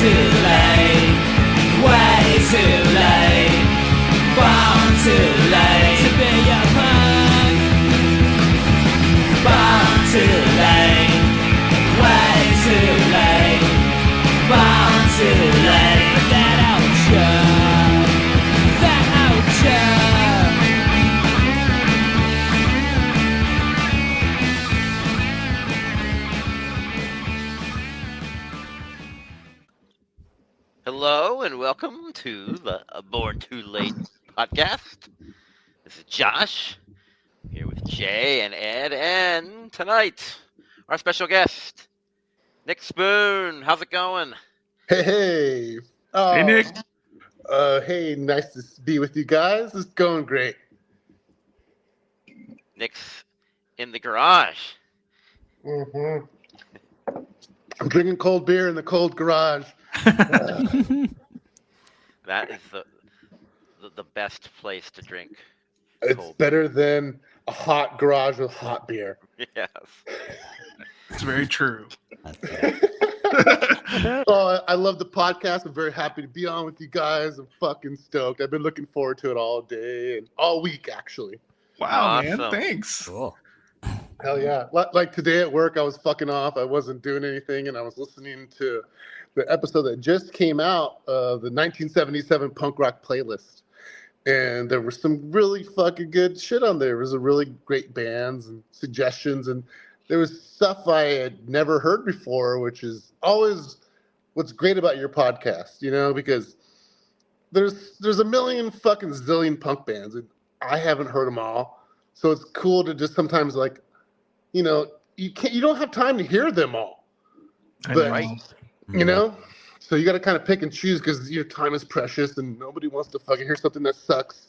too late, way too late, far too late to be a punk. Far too late, way too late, far too late for that outro, that outro. Hello and welcome to the Born Too Late podcast. This is Josh, here with Jay and Ed, and tonight, our special guest, Nick Spoon. How's it going? Hey. Hey, Nick. Hey, nice to be with you guys. It's going great. Nick's in the garage. Mm-hmm. I'm drinking cold beer in the cold garage. That is the best place to drink. It's cold better than a hot garage with hot beer. Yes. It's very true. Oh, I love the podcast. I'm very happy to be on with you guys. I'm fucking stoked. I've been looking forward to it all day and all week, actually. Wow, Awesome. man. Thanks. Cool. Hell yeah. Like today at work, I was fucking off. I wasn't doing anything, and I was listening to the episode that just came out of the 1977 punk rock playlist. And there was some really fucking good shit on there. There was a really great bands and suggestions, and there was stuff I had never heard before, which is always what's great about your podcast, you know, because there's a million fucking zillion punk bands, and I haven't heard them all. So it's cool to just sometimes, like, you know, you don't have time to hear them all. I But, know. Right. you know, so you got to kind of pick and choose because your time is precious and nobody wants to fucking hear something that sucks.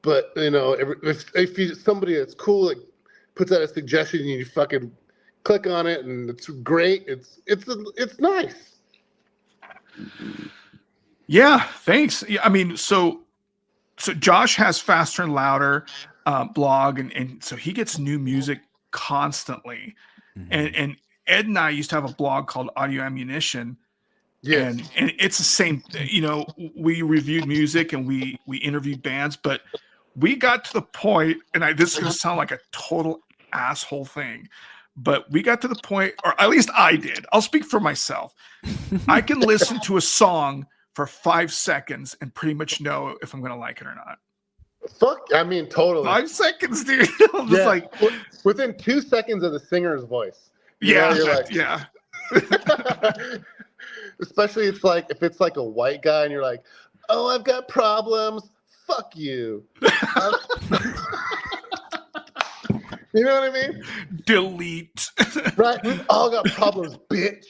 But, you know, if you somebody that's cool, like, puts out a suggestion and you fucking click on it and it's great, it's nice. Yeah, thanks. Yeah, I mean, so Josh has Faster and Louder blog, and so he gets new music constantly. And Ed and I used to have a blog called Audio Ammunition. Yes. And it's the same, you know, we reviewed music and we interviewed bands, but we got to the point, and this is going to sound like a total asshole thing, but we got to the point, or at least I did. I'll speak for myself. I can listen to a song for 5 seconds and pretty much know if I'm going to like it or not. Fuck, I mean, totally. 5 seconds, dude. I'm just like, within 2 seconds of the singer's voice. yeah, You're like, yeah. Especially if it's like a white guy and you're like, oh, I've got problems. Fuck you. You know what I mean? Delete. Right? We've all got problems, bitch.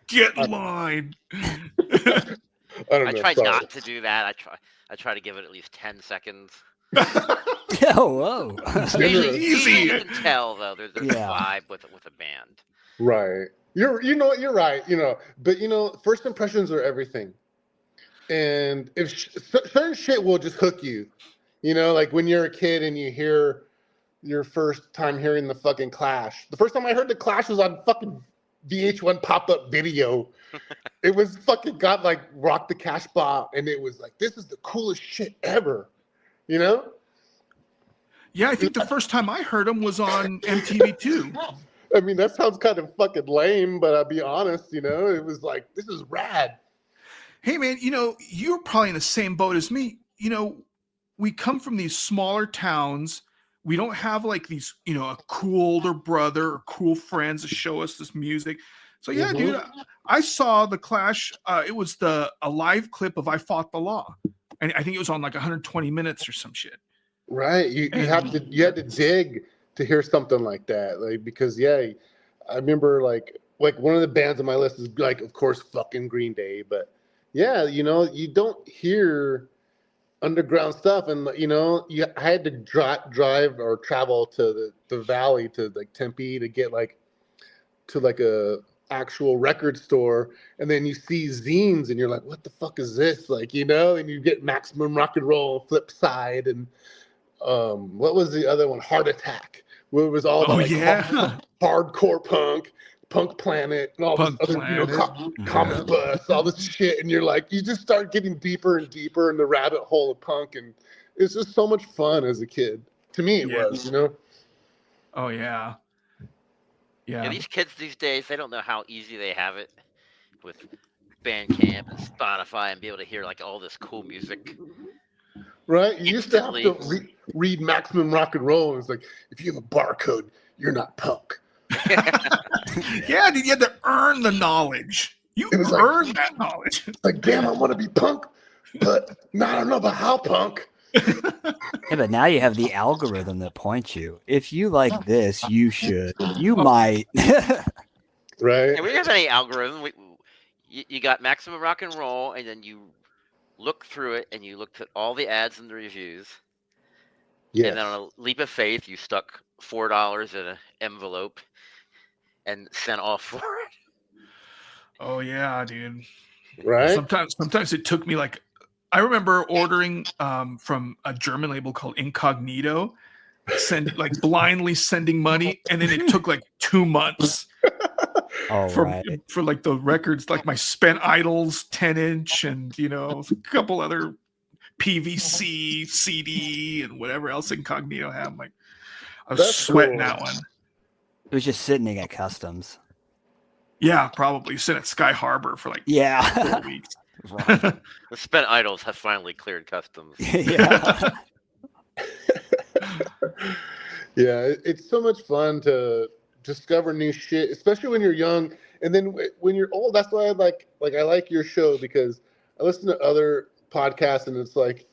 Get in line. I don't know. I try sorry. not to do that. I try to give it at least 10 seconds. Oh, whoa. Usually Easy. you can tell though. There's a vibe with a band. Right. You're right. You know, but you know, first impressions are everything. And if certain shit will just hook you, you know, like when you're a kid and you hear your first time hearing the fucking Clash. The first time I heard the Clash was on fucking VH1 pop-up video. It was fucking got like Rock the Cash Bop, and it was like, this is the coolest shit ever, you know? Yeah, I think the first time I heard him was on MTV too. I mean, that sounds kind of fucking lame, but I'll be honest, you know, it was like, this is rad. Hey, man, you know, you're probably in the same boat as me. You know, we come from these smaller towns. We don't have like these, you know, a cool older brother or cool friends to show us this music. So yeah, dude, I saw the Clash. It was a live clip of "I Fought the Law," and I think it was on like 120 minutes or some shit. Right. You had to dig to hear something like that, like, because I remember like one of the bands on my list is like, of course, fucking Green Day, but yeah, you know, you don't hear underground stuff, and you know, I had to drive or travel to the valley to like Tempe to get like to like a actual record store, and then you see zines and you're like, what the fuck is this, like, you know? And you get Maximum Rock and Roll, Flip Side, and what was the other one, Heart Attack, where it was all hardcore punk. Punk Planet and all Punk this other, Planet. Comic Bus, all this shit, and you're like, you just start getting deeper and deeper in the rabbit hole of punk, and it's just so much fun as a kid. To me, it was, Oh yeah. Yeah, Yeah. these kids these days, they don't know how easy they have it with Bandcamp and Spotify and be able to hear like all this cool music. Right? You used to have to Instantly. read Maximum Rock and Roll, and it's like, if you have a barcode, you're not punk. Yeah, dude, you had to earn the knowledge. You It was like- earned that knowledge. It's like, damn, I want to be punk, but I don't know about how punk. Yeah, but now you have the algorithm that points you. If you like this, you should. You might. Right? And we didn't have any algorithm. You got Maximum Rock and Roll, and then you look through it, and you looked at all the ads and the reviews. Yes. And then on a leap of faith, you stuck $4 in an envelope and sent off for it. Oh yeah, dude. Right? Sometimes it took me like, I remember ordering from a German label called Incognito, blindly sending money, and then it took like 2 months for like the records, like my Spent Idols 10-inch and a couple other PVC CD and whatever else Incognito had. I'm like, I was That's sweating cool. that one. It was just sitting at customs. Yeah, probably sit at Sky Harbor for like 4 weeks. Right. The Spent Idols have finally cleared customs. Yeah. Yeah, it's so much fun to discover new shit, especially when you're young. And then when you're old, that's why I like your show, because I listen to other podcasts and it's like,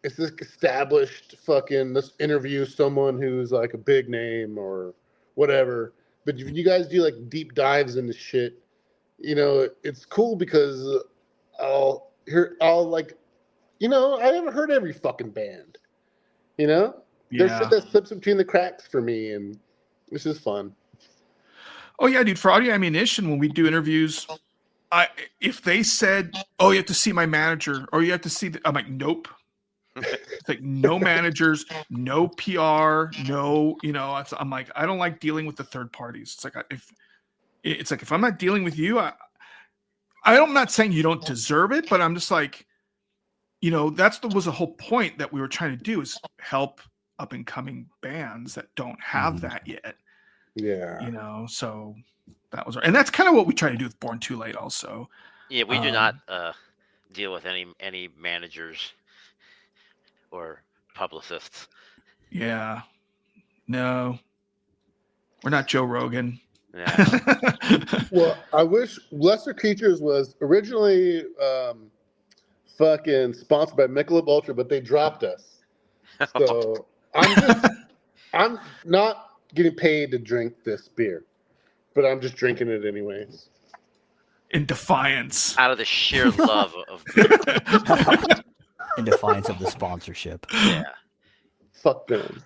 it's this established let's interview someone who's like a big name or whatever. But you guys do like deep dives into shit. It's cool because I haven't heard every fucking band. There's shit that slips between the cracks for me, and it's just fun. Oh yeah, dude. For Audio Ammunition, when we do interviews, if they said, "Oh, you have to see my manager," or "You have to see," I'm like, "Nope." It's like no managers, no PR, no. I'm like, I don't like dealing with the third parties. It's like if I'm not dealing with you, I'm not saying you don't deserve it, but I'm just like, was the whole point that we were trying to do, is help up and coming bands that don't have that yet. Yeah. So that was, and that's kind of what we try to do with Born Too Late also. Yeah, we do not deal with any managers or publicists. Yeah. No. We're not Joe Rogan. Yeah. Well, I wish Lesser Creatures was originally fucking sponsored by Michelob Ultra, but they dropped us. So I'm not getting paid to drink this beer, but I'm just drinking it anyways. In defiance. Out of the sheer love of In defiance of the sponsorship. Yeah. Fuck them.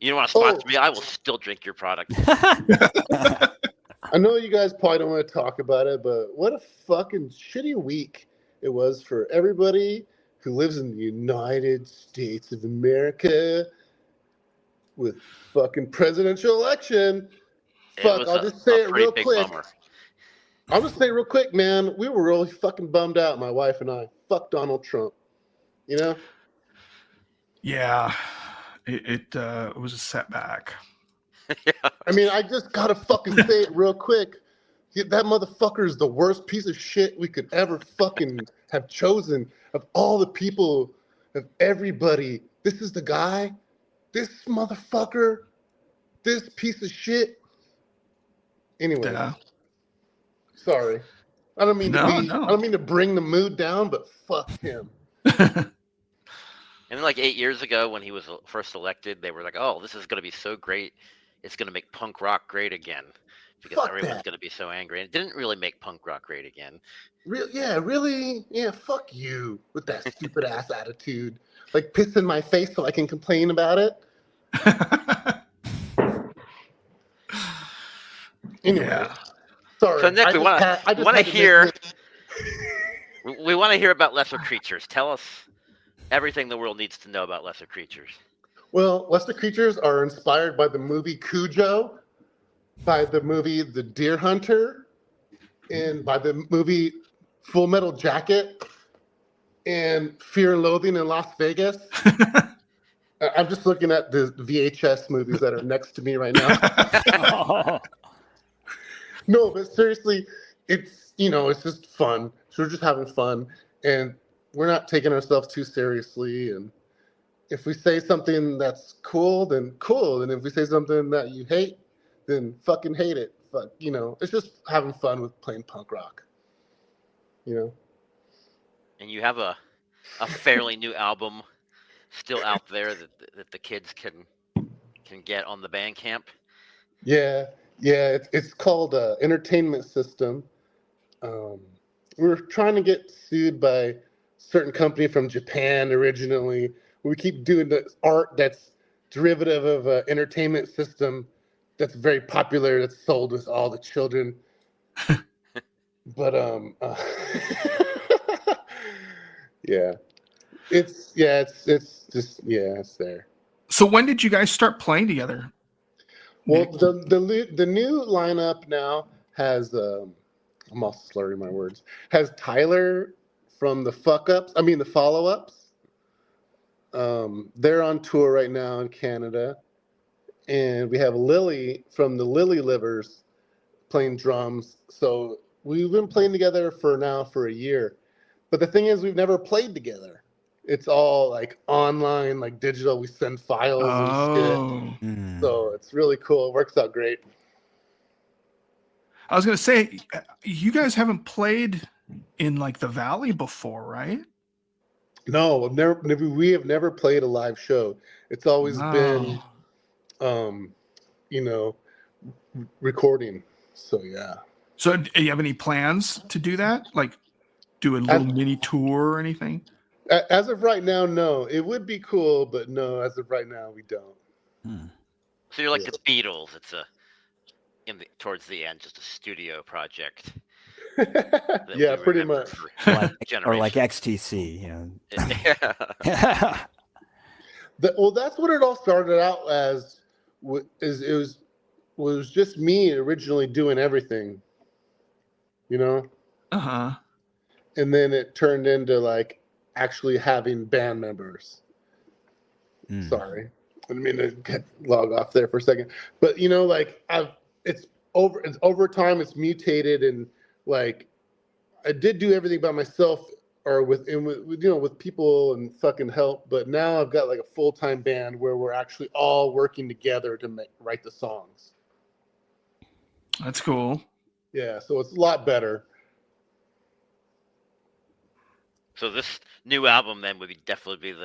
You don't want to sponsor me? I will still drink your product. I know you guys probably don't want to talk about it, but what a fucking shitty week it was for everybody who lives in the United States of America with fucking presidential election. Fuck, I'll just say it real quick. Bummer. I'll just say it real quick, man. We were really fucking bummed out, my wife and I. Fuck Donald Trump. Yeah. It was a setback. Yeah. I mean, I just gotta fucking say it real quick. That motherfucker is the worst piece of shit we could ever fucking have chosen. Of all the people, of everybody, this is the guy. This motherfucker. This piece of shit. Anyway, sorry. I don't mean I don't mean to bring the mood down, but fuck him. And like 8 years ago, when he was first elected, they were like, "Oh, this is going to be so great. It's going to make punk rock great again." Because everyone's going to be so angry. And it didn't really make punk rock great again. Really? Yeah, fuck you with that stupid ass attitude. Like, piss in my face so I can complain about it. Anyway. Yeah. Sorry. So, Nick, we want to hear... We want to hear about Lesser Creatures. Tell us everything the world needs to know about Lesser Creatures. Well, Lesser Creatures are inspired by the movie Cujo. by the movie The Deer Hunter, and by the movie Full Metal Jacket, and Fear and Loathing in Las Vegas. I'm just looking at the VHS movies that are next to me right now. No, but seriously, it's it's just fun. So we're just having fun, and we're not taking ourselves too seriously. And if we say something that's cool, then cool. And if we say something that you hate, then fucking hate it. But it's just having fun with playing punk rock. And you have a fairly new album still out there that the kids can get on the Bandcamp. Yeah, it's called Entertainment System. We were trying to get sued by a certain company from Japan originally. We keep doing the art that's derivative of an entertainment system that's very popular, that's sold with all the children. But yeah, it's it's there. So when did you guys start playing together? Well, Nick? the new lineup now has I'm also slurring my words. Has Tyler from the the Follow Ups. They're on tour right now in Canada, and we have Lily from the Lily Livers playing drums. So we've been playing together for a year. But the thing is, we've never played together. It's all like online, like digital. We send files and shit. Oh, So it's really cool. It works out great. I was gonna say, you guys haven't played in like the Valley before, right? No, we have never played a live show. It's always been, Oh. recording. So yeah. So do you have any plans to do that? Like do a little mini tour or anything? As of right now, no. It would be cool, but no, as of right now, we don't. So you're like the Beatles. It's towards the end, just a studio project. Yeah, pretty much. Or like XTC, Yeah. Well, that's what it all started out as. It was just me originally doing everything, Uh-huh. and then it turned into like actually having band members. Sorry, I didn't mean to log off there for a second, but it's over time, it's mutated, and like I did do everything by myself or with people and fucking help, but now I've got like a full-time band where we're actually all working together to write the songs. That's cool. Yeah, so it's a lot better. So this new album then would definitely be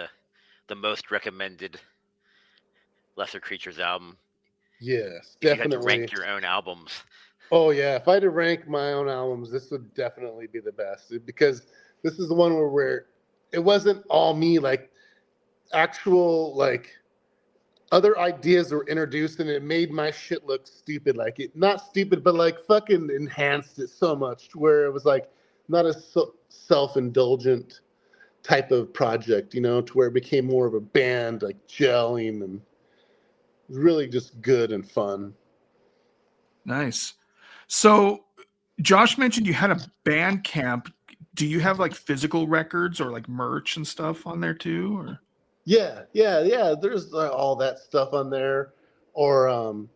the most recommended Lesser Creatures album. Yes, if you definitely. had to rank your own albums. Oh yeah, if I had to rank my own albums, this would definitely be the best, because this is the one where it wasn't all me. Like actual other ideas were introduced, and it made my shit look stupid. Like it, not stupid, but like fucking enhanced it so much to where it was like not a self-indulgent type of project, to where it became more of a band, like gelling, and really just good and fun. Nice. So Josh mentioned you had a band camp. Do you have like physical records or like merch and stuff on there too? Or? Yeah. There's all that stuff on there, or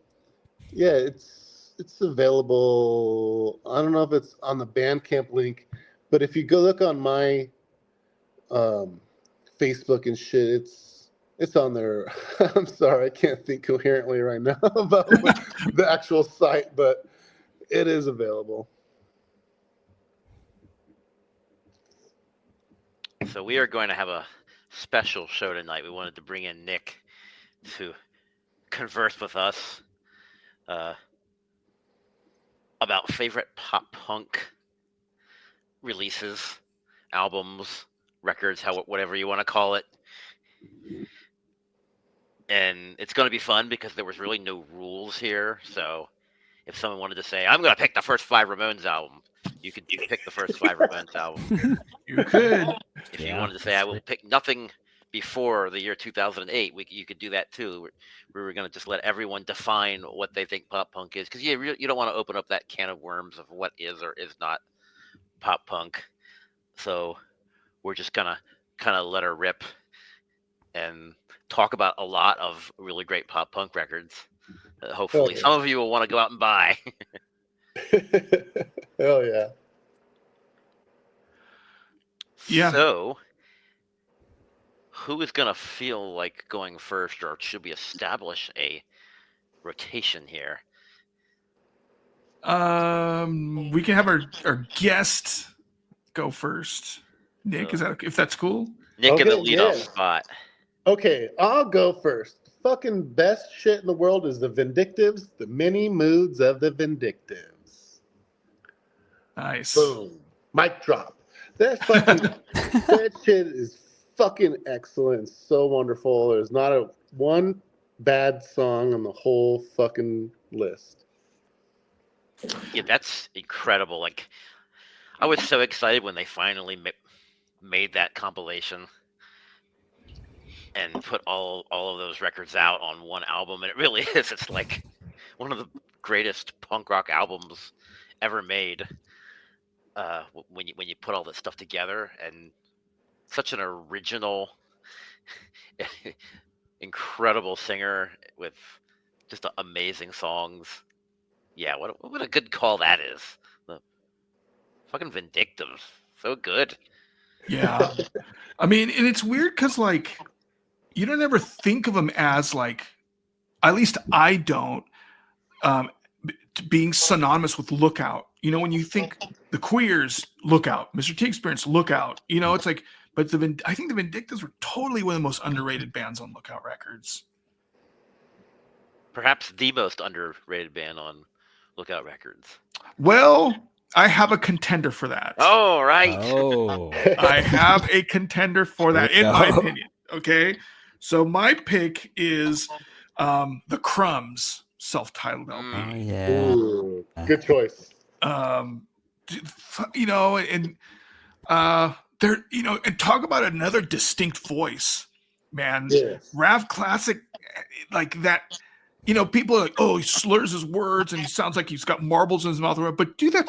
it's available. I don't know if it's on the Bandcamp link, but if you go look on my Facebook and shit, it's on there. I'm sorry, I can't think coherently right now about the actual site, but it is available. So we are going to have a special show tonight. We wanted to bring in Nick to converse with us about favorite pop punk releases, albums, records, whatever you want to call it. And it's going to be fun because there was really no rules here. So if someone wanted to say, I'm going to pick the first 5 Ramones album, you could pick the first 5 Ramones album. You could. If you wanted to say, I will pick nothing before the year 2008, you could do that too. We were going to just let everyone define what they think pop punk is, because you don't want to open up that can of worms of what is or is not pop punk. So we're just going to kind of let her rip and talk about a lot of really great pop punk records. Hopefully, Okay. some of you will want to go out and buy. Hell yeah. Yeah. So, who is going to feel like going first, or should we establish a rotation here? We can have our guest go first. Nick, So, if that's cool? Nick in the Okay, leadoff yeah. spot. Okay, I'll go first. Fucking best shit in the world is the Vindictives, the many moods of the Vindictives. Nice. Boom. Mic drop. That fucking that shit is fucking excellent. So wonderful. There's not a one bad song on the whole fucking list. Yeah, that's incredible. Like, I was so excited when they finally made that compilation and put all of those records out on one album, and it really is. It's like one of the greatest punk rock albums ever made. When you put all that stuff together, and such an original, incredible singer with just amazing songs. Yeah, what a good call that is. The fucking Vindictives, so good. Yeah. I mean, and it's weird because like you don't ever think of them as like, at least I don't, being synonymous with Lookout. You know, when you think the Queers, Lookout, Mr. T Experience, Lookout. You know, it's like, but I think the Vindictives were totally one of the most underrated bands on Lookout Records. Perhaps the most underrated band on Lookout Records. Well, I have a contender for that. Oh, right. Oh, I have a contender for that, in my No. opinion. Okay. So my pick is the Crumbs self-titled LP. Mm. oh yeah. Ooh, good choice. You know, and there, you know, and talk about another distinct voice, man. Yes. Rav Classic, like that. You know, people are like, oh, he slurs his words and he sounds like he's got marbles in his mouth. But dude, it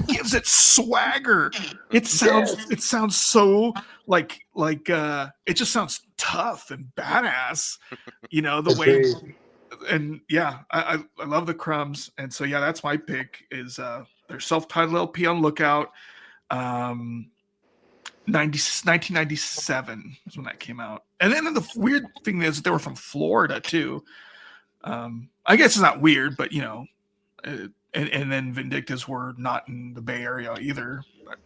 gives it swagger. It sounds so like it just sounds tough and badass. You know, the way. Agreed. And yeah, I love the Crumbs, and so yeah, that's my pick is their self-titled LP on Lookout. 1997 is when that came out, and then the weird thing is they were from Florida too. I guess it's not weird, but you know, and then Vindictives were not in the Bay Area either. But.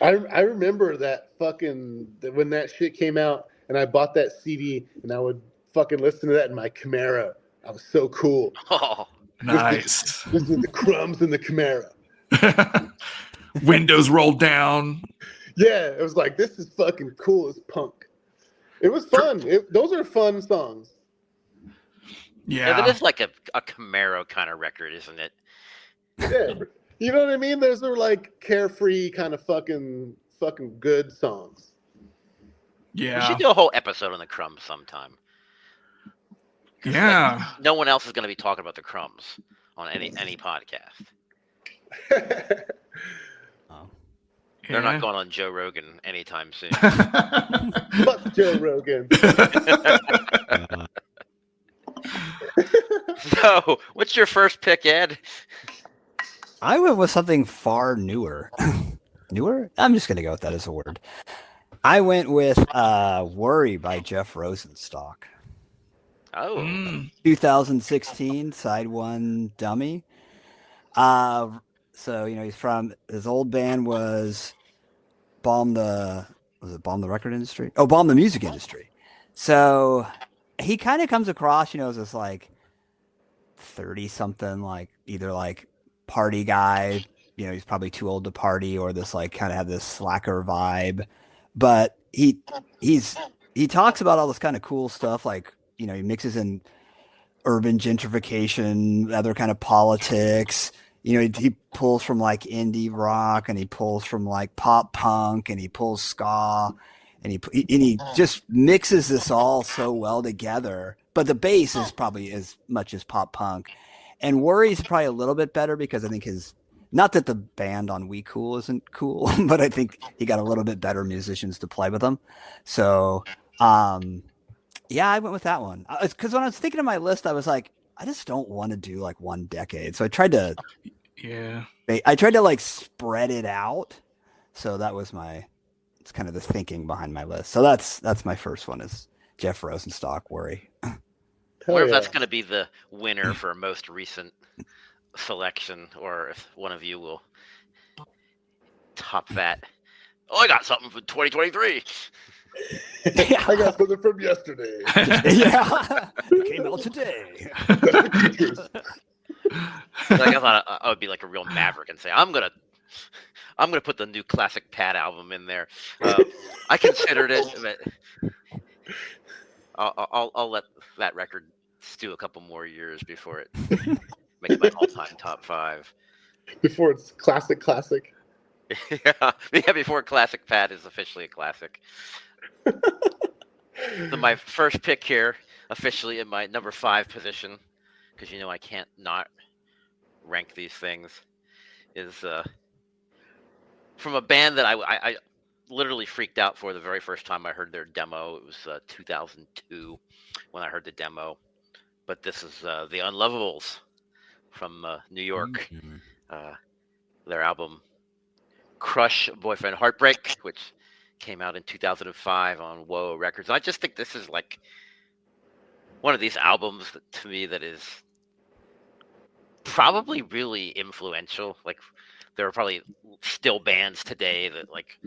I remember that when that shit came out, and I bought that CD, and I would fucking listen to that in my Camaro. I was so cool. Oh, Nice. This is the Crumbs in the Camaro. Windows rolled down. Yeah, it was like, this is fucking cool as punk. It was fun. Those are fun songs. yeah, Yeah. that is like a Camaro kind of record, isn't it? Yeah, you know what I mean? Those are like carefree kind of fucking good songs. We Yeah. should do a whole episode on the Crumbs sometime. Yeah. Like, no one else is going to be talking about the Crumbs on any podcast. Oh. They're not going on Joe Rogan anytime soon. Fuck Joe Rogan. So, what's your first pick, Ed? I went with something far newer. Newer? I'm just gonna go with that as a word. I went with "Worry" by Jeff Rosenstock. Oh, 2016, side one, Dummy. So you know his old band was Bomb the record industry? Oh, Bomb the music industry. So he kind of comes across, you know, as this like 30 something, like either like party guy, you know, he's probably too old to party, or this like kind of have this slacker vibe. But he talks about all this kind of cool stuff, like, you know, he mixes in urban gentrification, other kind of politics. You know, he pulls from like indie rock, and he pulls from like pop punk, and he pulls ska, and he just mixes this all so well together. But the bass is probably as much as pop punk, and Worry's probably a little bit better because I think not that the band on We Cool isn't cool, but I think he got a little bit better musicians to play with him. So, yeah, I went with that one. Because when I was thinking of my list, I was like, I just don't want to do like one decade. So I tried to, like spread it out. So that was it's kind of the thinking behind my list. So that's my first one is Jeff Rosenstock, Worry. I wonder if that's going to be the winner for most recent selection, or if one of you will top that. Oh, I got something from 2023. I got something from yesterday. Yeah, it came out today. Like, I thought I would be like a real maverick and say, I'm gonna put the new Classic Pat album in there. I considered it, but I'll let that record stew a couple more years before it makes my all-time top 5. Before it's classic. Yeah, before Classic Pat is officially a classic. So my first pick here, officially in my number 5 position, because I can't not rank these things, is from a band that I literally freaked out for the very first time I heard their demo. It was 2002 when I heard the demo. But this is the Unlovables from New York. Mm-hmm. Their album Crush Boyfriend Heartbreak, which came out in 2005 on Whoa Records. And I just think this is like one of these albums to me that is probably really influential. Like, there are probably still bands today that like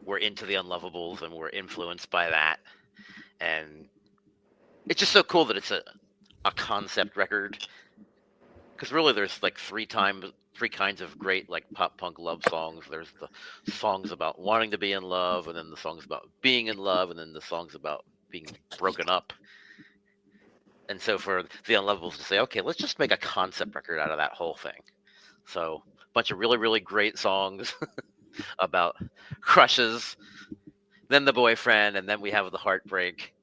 were into the Unlovables and were influenced by that. And it's just so cool that it's a concept record. Because really there's like three kinds of great like pop punk love songs. There's the songs about wanting to be in love, and then the songs about being in love, and then the songs about being broken up. And so for the Unlovables to say, okay, let's just make a concept record out of that whole thing. So a bunch of really, really great songs about crushes, then the boyfriend, and then we have the heartbreak.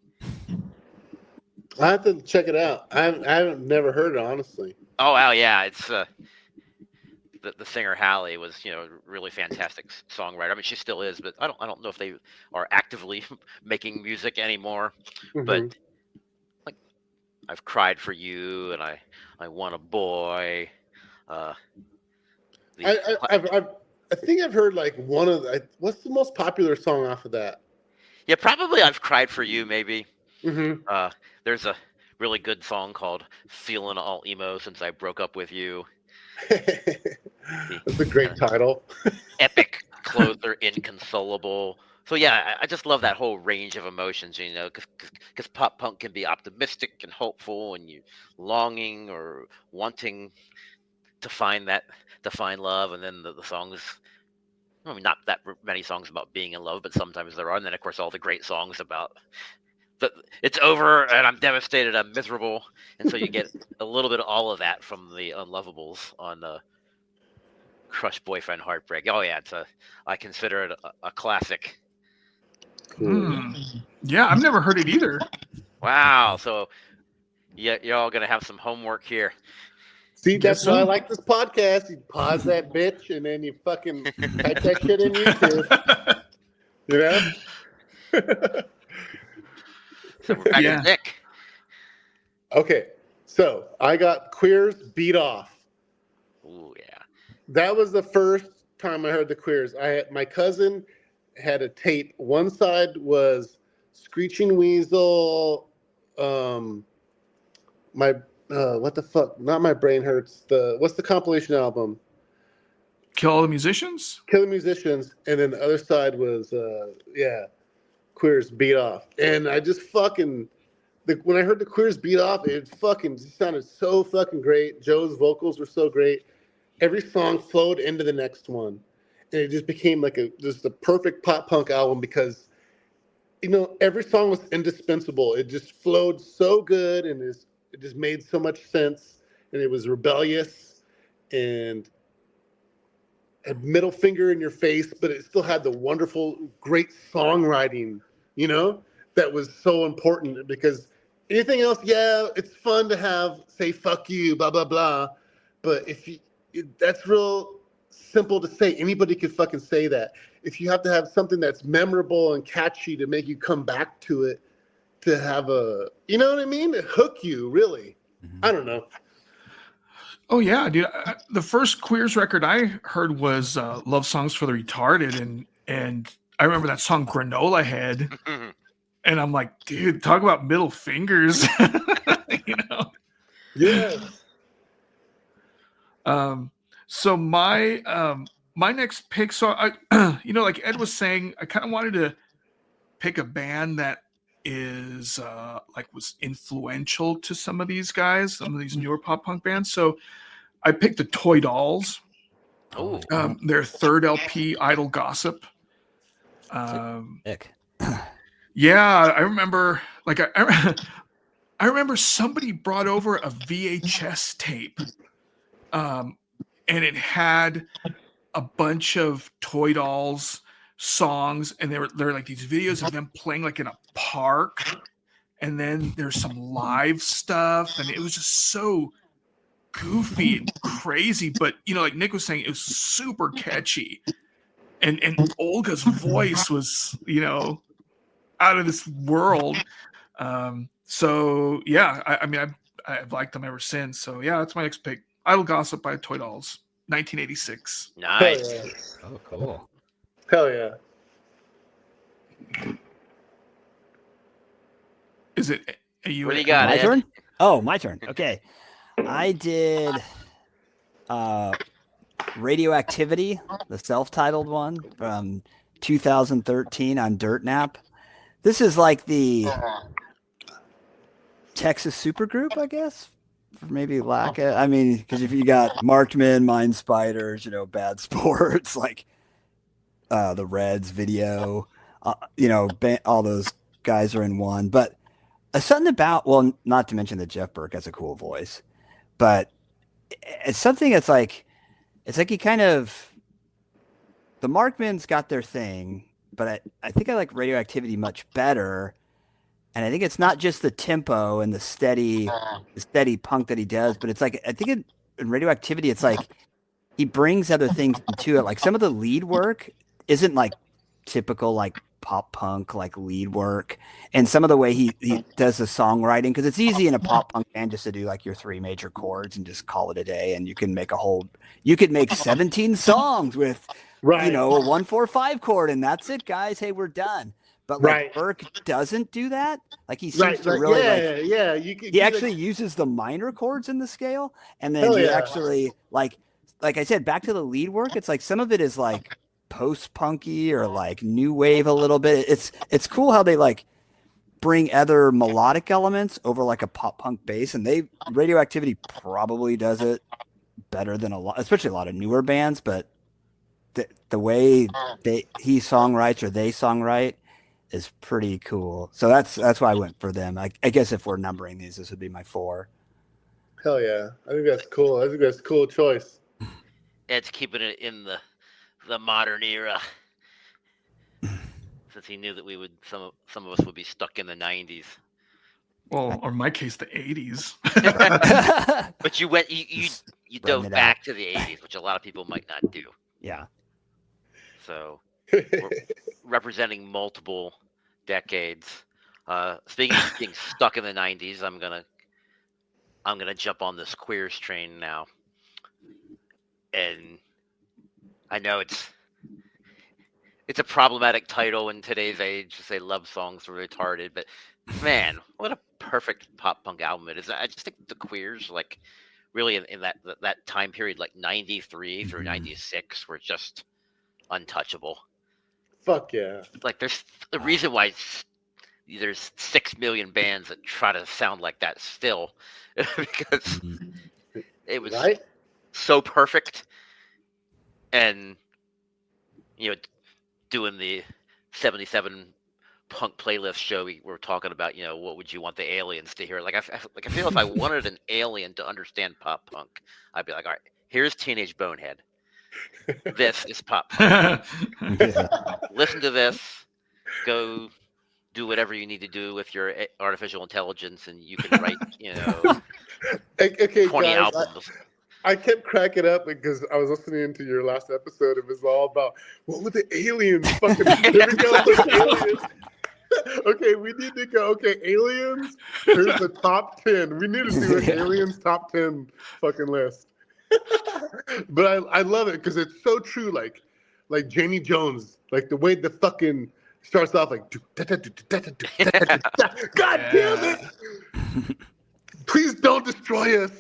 I have to check it out. I haven't never heard it, honestly. Oh wow, yeah, it's the singer Hallie was really fantastic songwriter. I mean, she still is, but I don't know if they are actively making music anymore. Mm-hmm. But like, I've cried for you, and I want a boy. I think I've heard like one of what's the most popular song off of that? Yeah, probably I've cried for you. Maybe. Mm-hmm. There's a really good song called "Feeling All Emo Since I Broke Up With You." That's a great title. Epic closer, inconsolable. So yeah, I just love that whole range of emotions, because pop punk can be optimistic and hopeful, and you longing or wanting to find love, and then the songs. I mean, not that many songs about being in love, but sometimes there are. And then of course all the great songs about it's over and I'm devastated, I'm miserable, and so you get a little bit of all of that from the Unlovables on the Crush Boyfriend Heartbreak. Oh yeah, I consider it a classic. Cool. Yeah, I've never heard it either. Wow, so you're all gonna have some homework here. See, that's why I like this podcast. You pause that bitch and then you fucking type that shit in YouTube. So we're back to Nick. Okay, so I got Queers Beat Off. Ooh, yeah. That was the first time I heard the Queers. My cousin had a tape. One side was Screeching Weasel. What the fuck? Not My Brain Hurts. What's the compilation album? Kill All the Musicians? Kill the Musicians. And then the other side was, Queers Beat Off. And I just fucking, when I heard the Queers Beat Off, it fucking sounded so fucking great. Joe's vocals were so great. Every song flowed into the next one. And it just became like just a perfect pop punk album because, every song was indispensable. It just flowed so good and it just made so much sense. And it was rebellious. And had middle finger in your face, but it still had the wonderful, great songwriting, that was so important because anything else, yeah, it's fun to have, say, fuck you, blah, blah, blah. But that's real simple to say. Anybody could fucking say that. If you have to have something that's memorable and catchy to make you come back to it, to have you know what I mean? To hook you, really. I don't know. Oh yeah, dude. The first Queers record I heard was "Love Songs for the Retarded," and I remember that song "Granola Head," and I'm like, dude, talk about middle fingers, Yes. So my next pick, so I, like Ed was saying, I kind of wanted to pick a band that is was influential to some of these guys, some of these newer pop punk bands. So I picked the Toy Dolls. Oh, Their third LP, Idle Gossip. Ick. Yeah, I remember. I remember somebody brought over a VHS tape, and it had a bunch of Toy Dolls songs, and they're like these videos of them playing like in a park, and then there's some live stuff, and it was just so goofy and crazy, but like Nick was saying, it was super catchy, and Olga's voice was out of this world. So yeah, I mean I've liked them ever since. So yeah, that's my next pick. Idle Gossip by Toy Dolls, 1986. nice. Hell yeah. Oh, cool. Hell yeah. Is it? Are you? What do you got, My Ed? turn? Oh, my turn. Okay. I did Radioactivity, the self-titled one from 2013 on Dirt Nap. This is like the Texas supergroup, I guess. For maybe lack of, I mean, because if you got Markman, Mind Spiders, Bad Sports, like the Reds video, all those guys are in one. But something about, well, not to mention that Jeff Burke has a cool voice, but it's something that's like, it's like he kind of, the Markmans got their thing, but I think I like Radioactivity much better. And I think it's not just the tempo and the steady punk that he does, but it's like, I think in Radioactivity, it's like he brings other things into it. Like some of the lead work isn't like typical, like pop punk, like lead work. And some of the way he does the songwriting, because it's easy in a pop punk band just to do like your 3 major chords and just call it a day. And you can make you could make 17 songs with, Right. a 1-4-5 chord, and that's it, guys. Hey, we're done. But like Burke doesn't do that. Like he seems to really he actually uses the minor chords in the scale, and then actually like I said, back to the lead work. It's like some of it is like post punky or like new wave a little bit. It's cool how they like bring other melodic elements over like a pop punk bass, and Radioactivity probably does it better than especially a lot of newer bands, but the way he songwrites or they songwrite is pretty cool. So that's why I went for them. I guess if we're numbering these, this would be my 4. Hell yeah. I think that's cool. I think that's a cool choice. Ed's keeping it in the modern era, since he knew that some of us would be stuck in the 90s. Well, or in my case, the 80s. But you dove back to the 80s, which a lot of people might not do. Yeah. So we're representing multiple decades. Speaking of being stuck in the 90s, I'm gonna jump on this Queers train now. And I know it's a problematic title in today's age to say love songs for retarded, but man, what a perfect pop punk album it is. I just think the Queers, like, really in that time period, like 93 through 96, were just untouchable. Fuck yeah. Like, there's the reason why there's 6 million bands that try to sound like that still, because it was so perfect. And doing the 77 punk playlist show, we were talking about, what would you want the aliens to hear? Like I feel if I wanted an alien to understand pop punk, I'd be like, all right, here's Teenage Bonehead. This is pop punk. Yeah. Listen to this. Go do whatever you need to do with your artificial intelligence, and you can write, Okay, 20 guys, albums. I kept cracking up because I was listening to your last episode. It was all about what would the aliens fucking. Here we go with aliens. Okay, we need to go. Okay, aliens. Here's the top 10. We need to do an Yeah. aliens top 10 fucking list. But I love it because it's so true. Like Jamie Jones, like the way the fucking starts off like. God damn it! Please don't destroy us.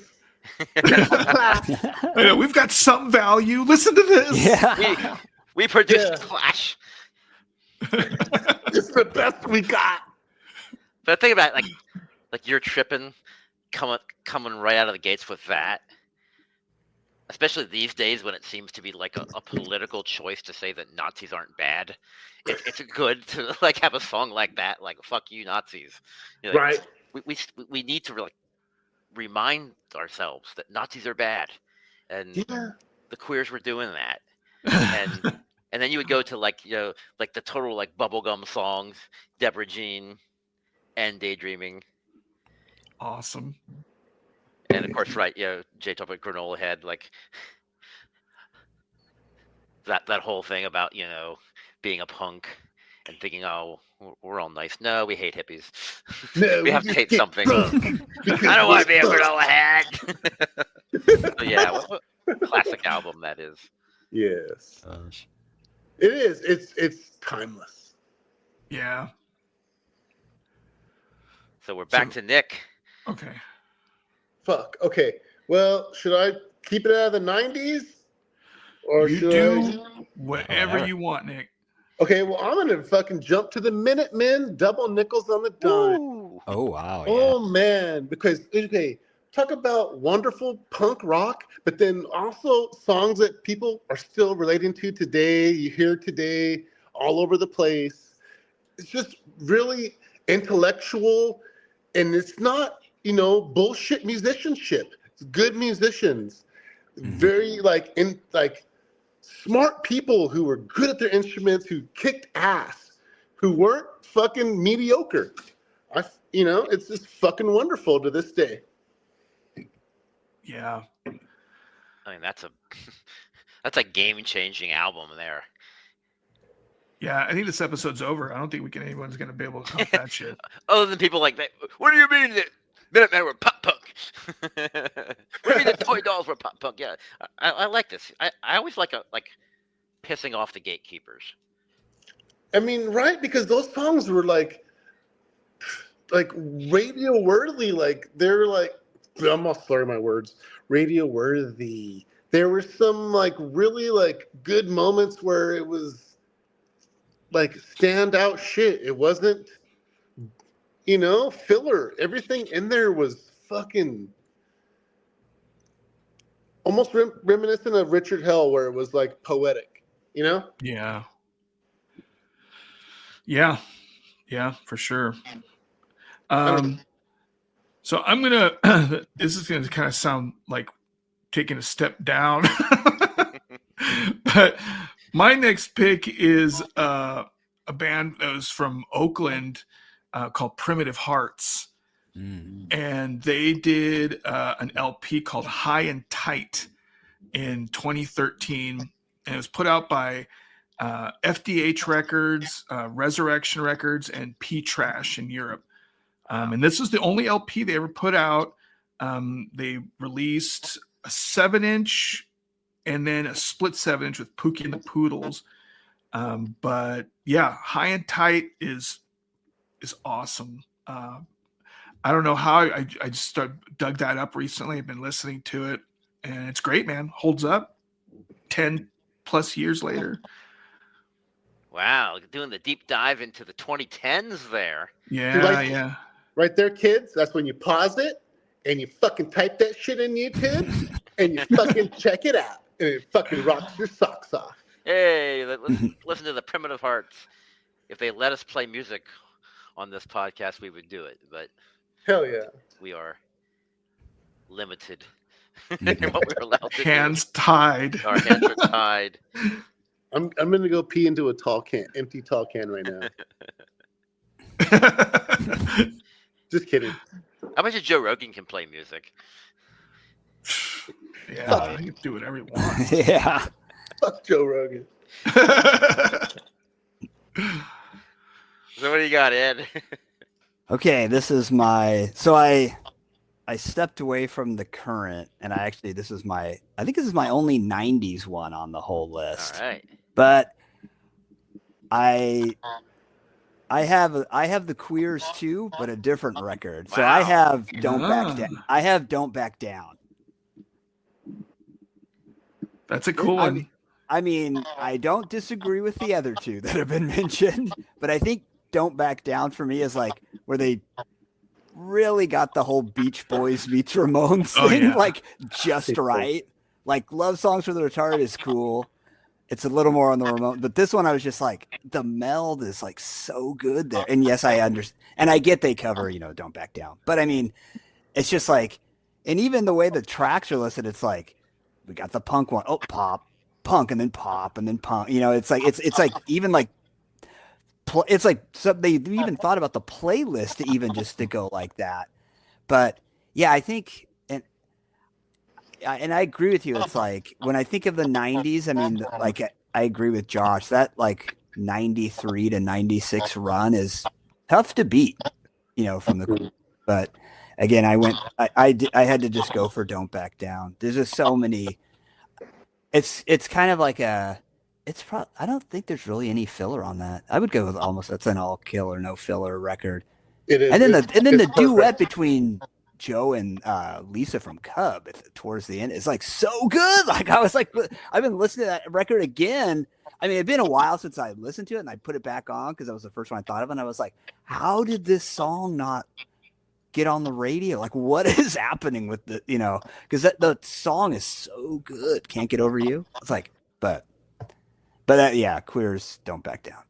I know, we've got some value. Listen to this. Yeah. We produced Yeah. Clash. It's the best we got. But think about it, like you're tripping, coming right out of the gates with that. Especially these days when it seems to be like a political choice to say that Nazis aren't bad. It's good to like have a song like that, like "fuck you Nazis." You know, like, Right. we need to like remind ourselves that Nazis are bad, and Yeah. the queers were doing that, and then you would go to like like the total like bubblegum songs, Deborah Jean, and Daydreaming, Awesome. and of course, right, Jay talked about Granola Head, like that whole thing about being a punk and thinking, oh, we're all nice. No, we hate hippies. No, we have to just hate get something. drunk because I don't want to be a we're Granola Head. So yeah, what classic album that is. Yes. Gosh. It is. It's timeless. Yeah. So we're back to Nick. Okay. Fuck. Okay. Well, should I keep it out of the 90s? Or You should do I? whatever Whatever. you want, Nick. Okay, well, I'm going to fucking jump to the Minutemen, double nickels on the dime. Ooh. Oh wow. Yeah. Oh, man. Because, okay, talk about wonderful punk rock, but then also songs that people are still relating to today. You hear today all over the place. It's just really intellectual, and it's not, bullshit musicianship. It's good musicians. Very, smart people who were good at their instruments, who kicked ass, who weren't fucking mediocre. It's just fucking wonderful to this day. Yeah. I mean, that's a game-changing album there. Yeah. I think this episode's over. I don't think anyone's going to be able to top that shit. Other than people like that. What do you mean that Minutemen were pop punk? What do you mean the Toy Dolls were pop punk? Yeah, I like this. I always like pissing off the gatekeepers. I mean, right? Because those songs were like radio worthy. Like they're like, I'm all slurring my words. Radio worthy. There were some like really like good moments where it was like standout shit. It wasn't, filler. Everything in there was fucking almost reminiscent of Richard Hell, where it was like poetic, Yeah. Yeah. Yeah, for sure. So I'm going to, this is going to kind of sound like taking a step down, but my next pick is a band that was from Oakland called Primitive Hearts. And they did an LP called High and Tight in 2013. And it was put out by FDH Records, Resurrection Records, and P-Trash in Europe. And this is the only LP they ever put out. They released a 7-inch and then a split 7-inch with Pookie and the Poodles. But yeah, High and Tight is awesome. I don't know how I just dug that up recently. I've been listening to it, and it's great, man. Holds up 10 plus years later. Wow, doing the deep dive into the 2010s there. Yeah, See, yeah. Right there, kids. That's when you pause it and you fucking type that shit in YouTube and you fucking check it out, and it fucking rocks your socks off. Hey, let's listen to the Primitive Hearts. If they let us play music on this podcast, we would do it. But Hell yeah. we are limited what we were allowed to Hands tied. do. Our hands are tied. I'm gonna go pee into a empty tall can right now. Just kidding. I bet you Joe Rogan can play music. Yeah, he can do whatever he wants. Yeah. Fuck Joe Rogan. So what do you got, Ed? Okay, this is my. So I stepped away from the current, and I think this is my only '90s one on the whole list. All right. But I have the Queers too, but a different record. So I Wow. have Don't Back Down. I have Don't Back Down. That's a cool one. I mean, I don't disagree with the other two that have been mentioned, but I think Don't Back Down for me is like where they really got the whole Beach Boys meets Ramones thing like just right. Like Love Songs for the Retarded is cool. It's a little more on the Ramones, but this one I was just like the meld is like so good there. And yes, I understand, and I get they cover Don't Back Down, but I mean, it's just like, and even the way the tracks are listed, it's like we got the punk one, pop, punk, and then pop, and then punk. It's like even like. It's like they even thought about the playlist to even just to go like that. But yeah, I think, and I agree with you. It's like when I think of the 90s, I mean, like I agree with Josh that like 93 to 96 run is tough to beat, from the, but again, I had to just go for Don't Back Down. There's just so many, it's kind of like I don't think there's really any filler on that. I would go with almost that's an all kill or no filler record. It is. And then the perfect. duet between Joe and Lisa from Cub towards the end is like so good. Like I was like, I've been listening to that record again. I mean, it'd been a while since I listened to it, and I put it back on because that was the first one I thought of, and I was like, how did this song not get on the radio? Like, what is happening with the because the song is so good. Can't Get Over You. It's like, but yeah, Queers Don't Back Down.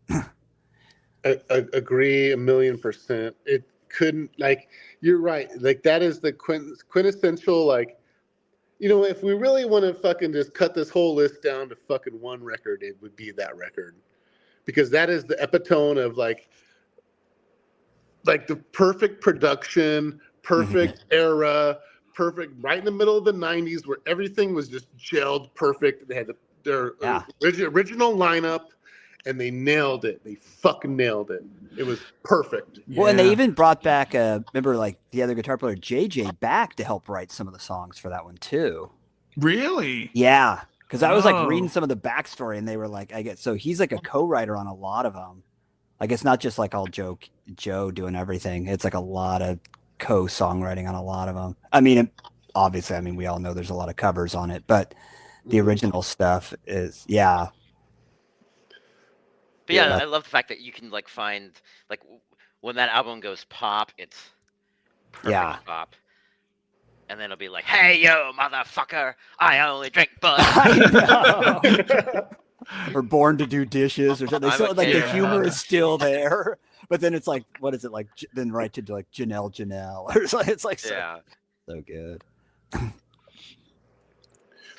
I agree 1,000,000%. It couldn't, like, you're right. Like, that is the quintessential, like, if we really want to fucking just cut this whole list down to fucking one record, it would be that record. Because that is the epitome of, like the perfect production, perfect era, perfect, right in the middle of the 90s where everything was just gelled perfect. They had their original lineup, and they nailed it. They fucking nailed it. It was perfect. Well, and they even brought back, remember, like the other guitar player JJ back to help write some of the songs for that one too. Really? Yeah, because I was like reading some of the backstory, and they were like, so he's like a co-writer on a lot of them. Like it's not just like all Joe doing everything. It's like a lot of co-songwriting on a lot of them. I mean, obviously, we all know there's a lot of covers on it, but the original stuff is, But yeah, I love the fact that you can like find like when that album goes pop, it's perfect pop, and then it'll be like, "Hey yo, motherfucker, I only drink Bud." Or Born to Do Dishes, or something. So like the humor is still there, but then it's like, what is it like? Then right to like Janelle, or it's like so good.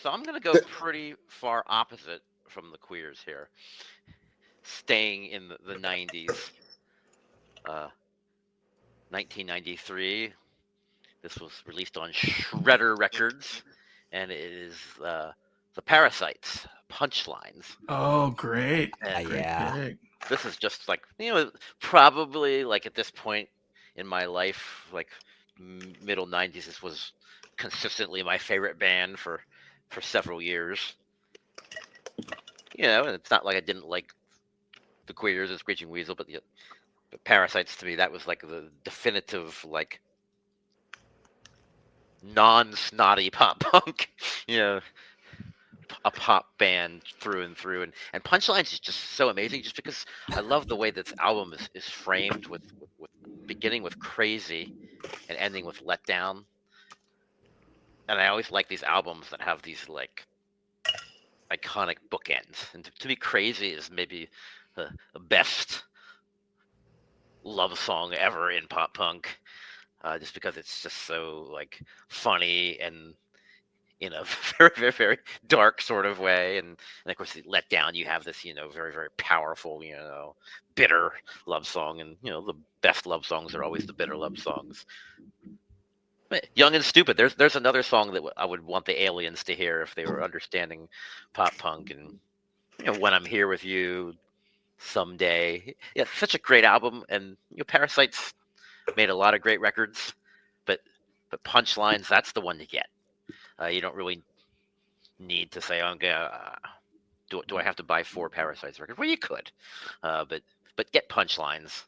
So I'm gonna go pretty far opposite from the Queers here. Staying in the 90s. 1993. This was released on Shredder Records, and it is the Parasites, Punchlines. Oh, great. And this is just like, probably like at this point in my life, like middle 90s, this was consistently my favorite band for several years. And it's not like I didn't like the Queers and Screeching Weasel, but the Parasites to me, that was like the definitive like non-snotty pop punk, a pop band through and through. And Punchlines is just so amazing, just because I love the way this album is framed with beginning with Crazy and ending with Let Down. And I always like these albums that have these like iconic bookends. And to me, Crazy is maybe the best love song ever in pop punk, just because it's just so like funny, and in a very, very, very dark sort of way. And of course, the Let Down, you have this, very, very powerful, bitter love song. And, the best love songs are always the bitter love songs. But Young and Stupid, there's another song that I would want the aliens to hear if they were understanding pop punk. And, When I'm Here With You, Someday. Yeah, such a great album. And, Parasites made a lot of great records. But Punchlines, that's the one to get. You don't really need to say, do I have to buy 4 Parasites records? Well, you could, but get Punchlines,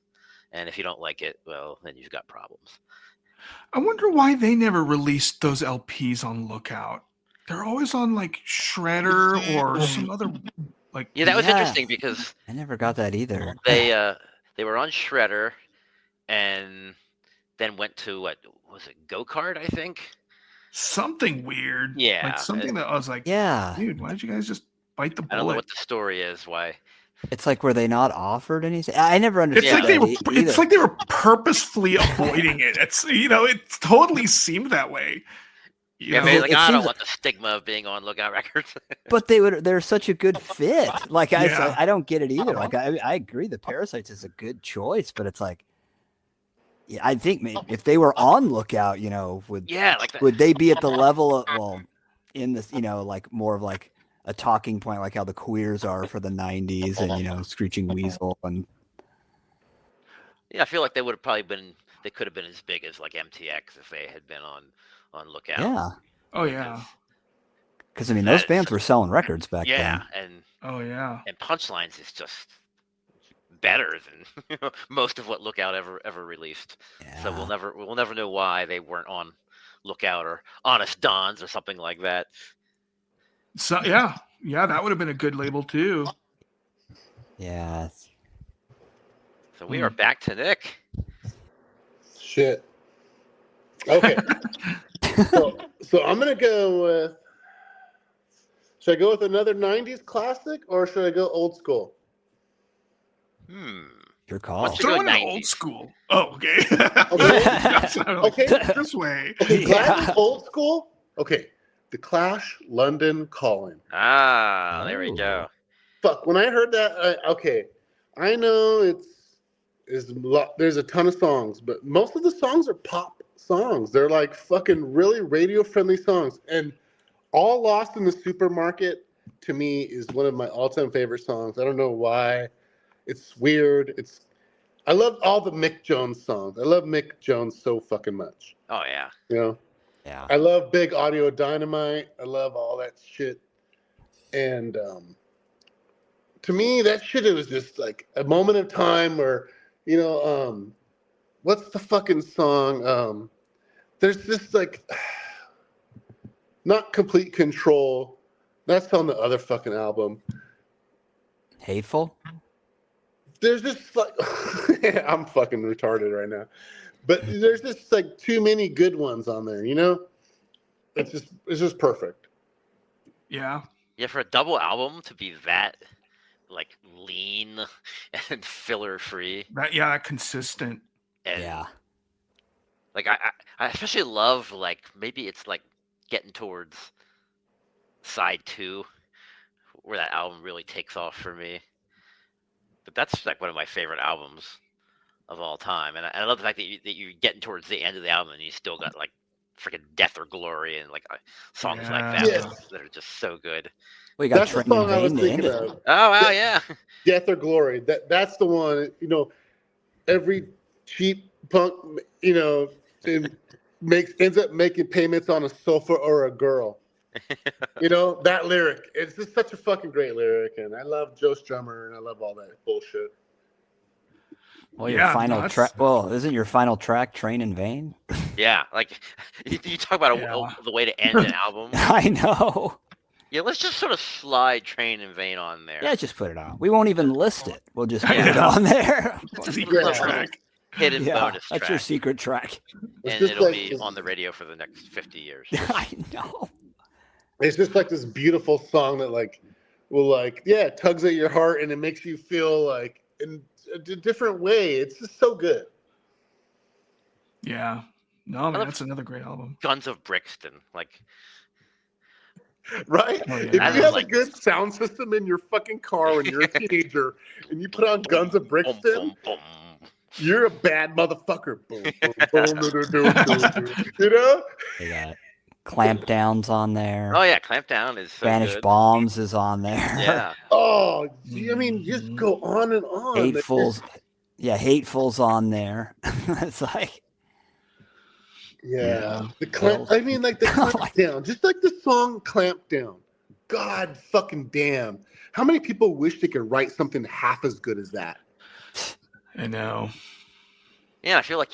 and if you don't like it, well, then you've got problems. I wonder why they never released those LPs on Lookout. They're always on like Shredder or some other like. Yeah, that was interesting because I never got that either. They were on Shredder, and then went to what was it, Go Kart, I think. Something weird. Yeah. Like something that I was like, Yeah. dude, why did you guys just bite the bullet? I don't know what the story is, why. It's like, were they not offered anything? I never understood. It's like they were purposefully avoiding it. It's it totally seemed that way. Maybe I don't want the stigma of being on Lookout Records. But they're such a good fit. Like I don't get it either. Like I agree, the Parasites is a good choice, but it's like, yeah, I think maybe if they were on Lookout, would they be at the level of in this, like more of like a talking point, like how the Queers are for the '90s, and Screeching Weasel, and I feel like they would have probably been. They could have been as big as like MTX if they had been on Lookout. Yeah. Oh yeah. Because those bands were selling records back then. Yeah, and and Punchlines is just better than most of what Lookout ever released. Yeah. So we'll never know why they weren't on Lookout or Honest Dons or something like that. So yeah, that would have been a good label too. Yeah. So we are back to Nick. Shit. Okay. so I'm gonna go with. Should I go with another '90s classic or should I go old school? Your call. Let's go old school. Oh, okay. Okay. This way. Okay, old school. Okay. The Clash, London Calling. Ah, there we go. Fuck, when I heard that, I know there's a ton of songs, but most of the songs are pop songs. They're like fucking really radio-friendly songs. And All Lost in the Supermarket, to me, is one of my all-time favorite songs. I don't know why. It's weird. I love all the Mick Jones songs. I love Mick Jones so fucking much. Oh, yeah. Yeah. I love Big Audio Dynamite. I love all that shit. And to me, that shit, it was just like a moment of time where, what's the fucking song? There's this like, not Complete Control. That's on the other fucking album. Hateful? There's just like, I'm fucking retarded right now. But there's just like too many good ones on there, It's just perfect. Yeah. Yeah, for a double album to be that like lean and filler free. That consistent. And, yeah. Like I especially love like maybe it's like getting towards side 2 where that album really takes off for me. But that's like one of my favorite albums of all time, and I love the fact that you're getting towards the end of the album and you still got like freaking Death or Glory and like songs like that that are just so good. Well, you got That's the song I was thinking of. Oh wow, yeah. Death or Glory. That's the one. Every cheap punk, ends up making payments on a sofa or a girl. That lyric. It's just such a fucking great lyric, and I love Joe Strummer, and I love all that bullshit. Well, your final track. Well, isn't your final track "Train in Vain"? Yeah, like you talk about the way to end an album. I know. Yeah, let's just sort of slide "Train in Vain" on there. Yeah, just put it on. We won't even list it. We'll just put it on there. It's a secret track. Hidden bonus track. That's your secret track. And it'll be on the radio for the next 50 years. I know. It's just like this beautiful song that tugs at your heart and it makes you feel like in a different way. It's just so good. Yeah. No, man, that's another great album. Guns of Brixton. Like Right? Oh, yeah. If That you is have like- a good sound system in your fucking car when you're a teenager and you put on Guns of Boom, Brixton, boom, boom. you're a bad motherfucker. Boom, boom, boom, you know? They got Clampdowns on there. Oh yeah, Clamp Down is so Spanish good. Bombs is on there. Yeah. Oh, I mean, just Mhm. go on and on. Hateful's, yeah, Hateful's on there. It's like, Yeah. The Well- I mean, like the clamp down, just like the song Clamp Down. God fucking damn. How many people wish they could write something half as good as that? I know. Yeah, I feel like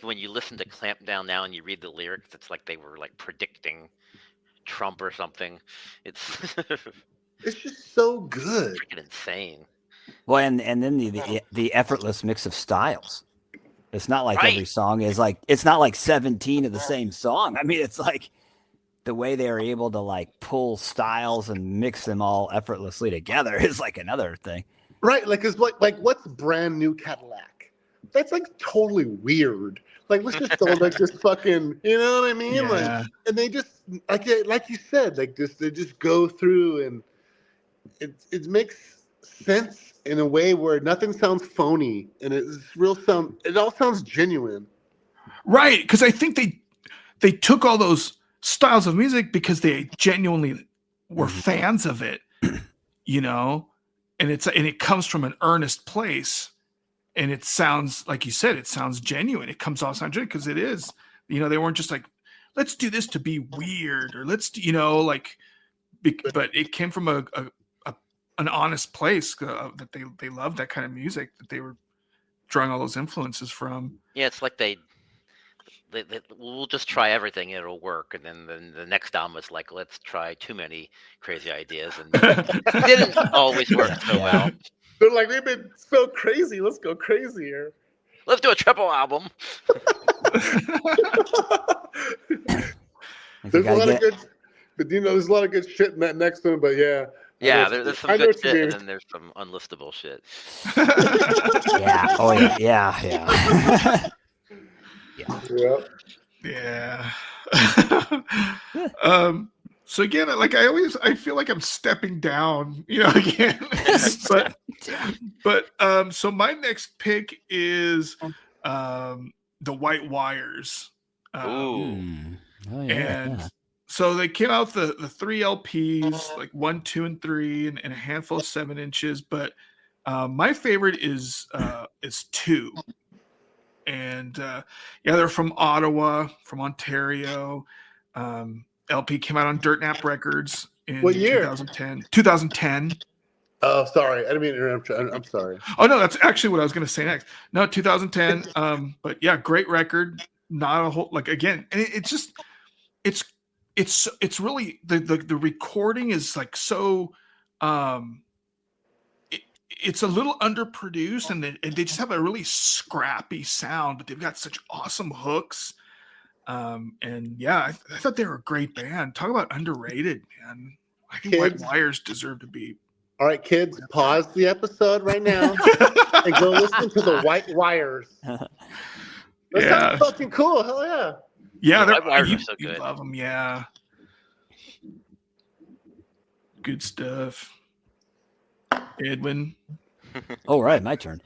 when you listen to Clamp Down now and you read the lyrics, it's like they were like predicting Trump or something. It's It's just so good. freaking insane. well, and then the effortless mix of styles. It's not like every Right. song is like, it's not like 17 of the same song. I mean, it's like the way they are able to like pull styles and mix them all effortlessly together is like another thing. Right, like it's like what's brand new Cadillac? That's like totally weird. Like let's just go like this fucking, you know what I mean? Yeah. Like, and they just like you said, like they just go through and it makes sense in a way where nothing sounds phony and it all sounds genuine. Right, because I think they took all those styles of music because they genuinely were fans of it, you know, and it comes from an earnest place, and it sounds like you said, it sounds genuine. It comes off sound genuine because it is, you know, they weren't just like, let's do this to be weird or let's, you know, like, but it came from an honest place that they loved that kind of music that they were drawing all those influences from. Yeah, it's like they we'll just try everything, it'll work, and then the next album is like, let's try too many crazy ideas, and it didn't always work so Yeah. well. They're like, we've been so crazy, let's go crazier. Let's do a triple album. If There's you a gotta lot of get- good, but you know, there's a lot of good shit in that next one. But yeah, Yeah, I know there's I some know good what you shit, and mean. then there's some unlistable shit. yeah, oh yeah. Yeah. Yeah. So again, like I feel like I'm stepping down, you know, again. but so my next pick is the White Wires. Ooh. Hmm. Oh yeah. And yeah. so they came out the 3 LPs, like 1, 2, and 3, and a handful of 7-inches. But my favorite is 2. And yeah, they're from Ottawa, from Ontario. LP came out on Dirt Nap Records in What year? 2010. 2010. Oh, sorry, I didn't mean to interrupt you. I'm sorry. Oh no, that's actually what I was going to say next. No, 2010. But yeah, great record. Not a whole like again. And it's just it's really the recording is like so. It's a little underproduced, and they just have a really scrappy sound, but they've got such awesome hooks. And yeah, I thought they were a great band. Talk about underrated, man. I think Kids. White Wires deserve to be. All right, kids, pause the episode right now and go listen to the White Wires. That Yeah. sounds fucking cool. Hell yeah. Yeah, White Wires you, are so you good. love them. Yeah, good stuff. Edwin. All right, my turn.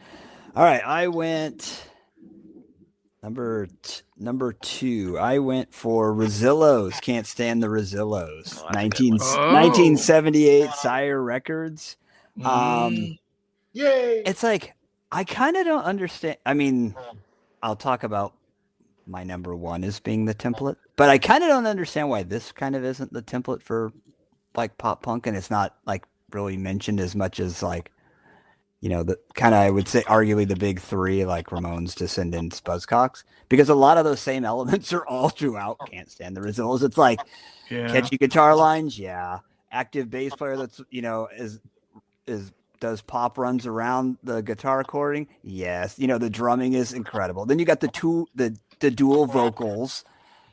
All right, I went number 2. I went for Rosillos. Can't stand the Rosillos. Oh, that's a good one. 1978 Sire Records. Mm. Yay. It's like I kind of don't understand. I mean, I'll talk about my number 1 as being the template, but I kind of don't understand why this kind of isn't the template for like pop punk, and it's not like really mentioned as much as like, you know, the kind of, I would say arguably the big 3, like Ramones, Descendants, Buzzcocks, because a lot of those same elements are all throughout Can't Stand the Results. It's like Yeah. catchy guitar lines, yeah, active bass player that's, you know, is does pop runs around the guitar recording, yes, you know, the drumming is incredible. Then you got the dual vocals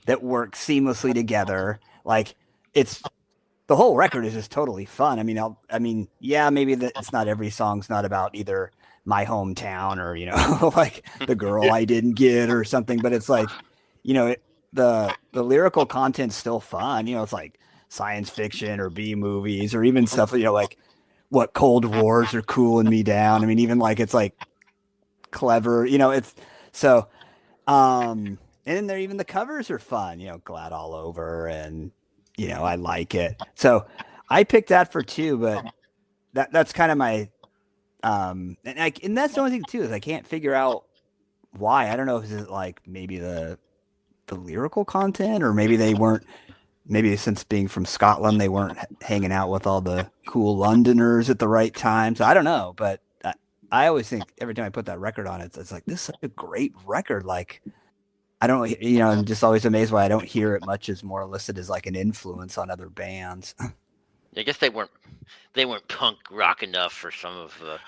that work seamlessly together. Like it's the whole record is just totally fun. I mean, yeah, maybe it's not every song's not about either my hometown or, you know, like the girl I didn't get or something, but it's like, you know, the lyrical content's still fun. You know, it's like science fiction or B movies or even stuff, like what Cold Wars are cooling me down. I mean, even like it's like clever, it's so and then there even the covers are fun, Glad All Over and I like it. So I picked that for 2, but that's kind of my and that's the only thing too is I can't figure out why. I don't know if it's like maybe the lyrical content or maybe they weren't. Maybe since being from Scotland, they weren't hanging out with all the cool Londoners at the right time. So I don't know, but I always think every time I put that record on, it's like this is such a great record. Like I don't, I'm just always amazed why I don't hear it much as more listed as like an influence on other bands. I guess they weren't punk rock enough for some of the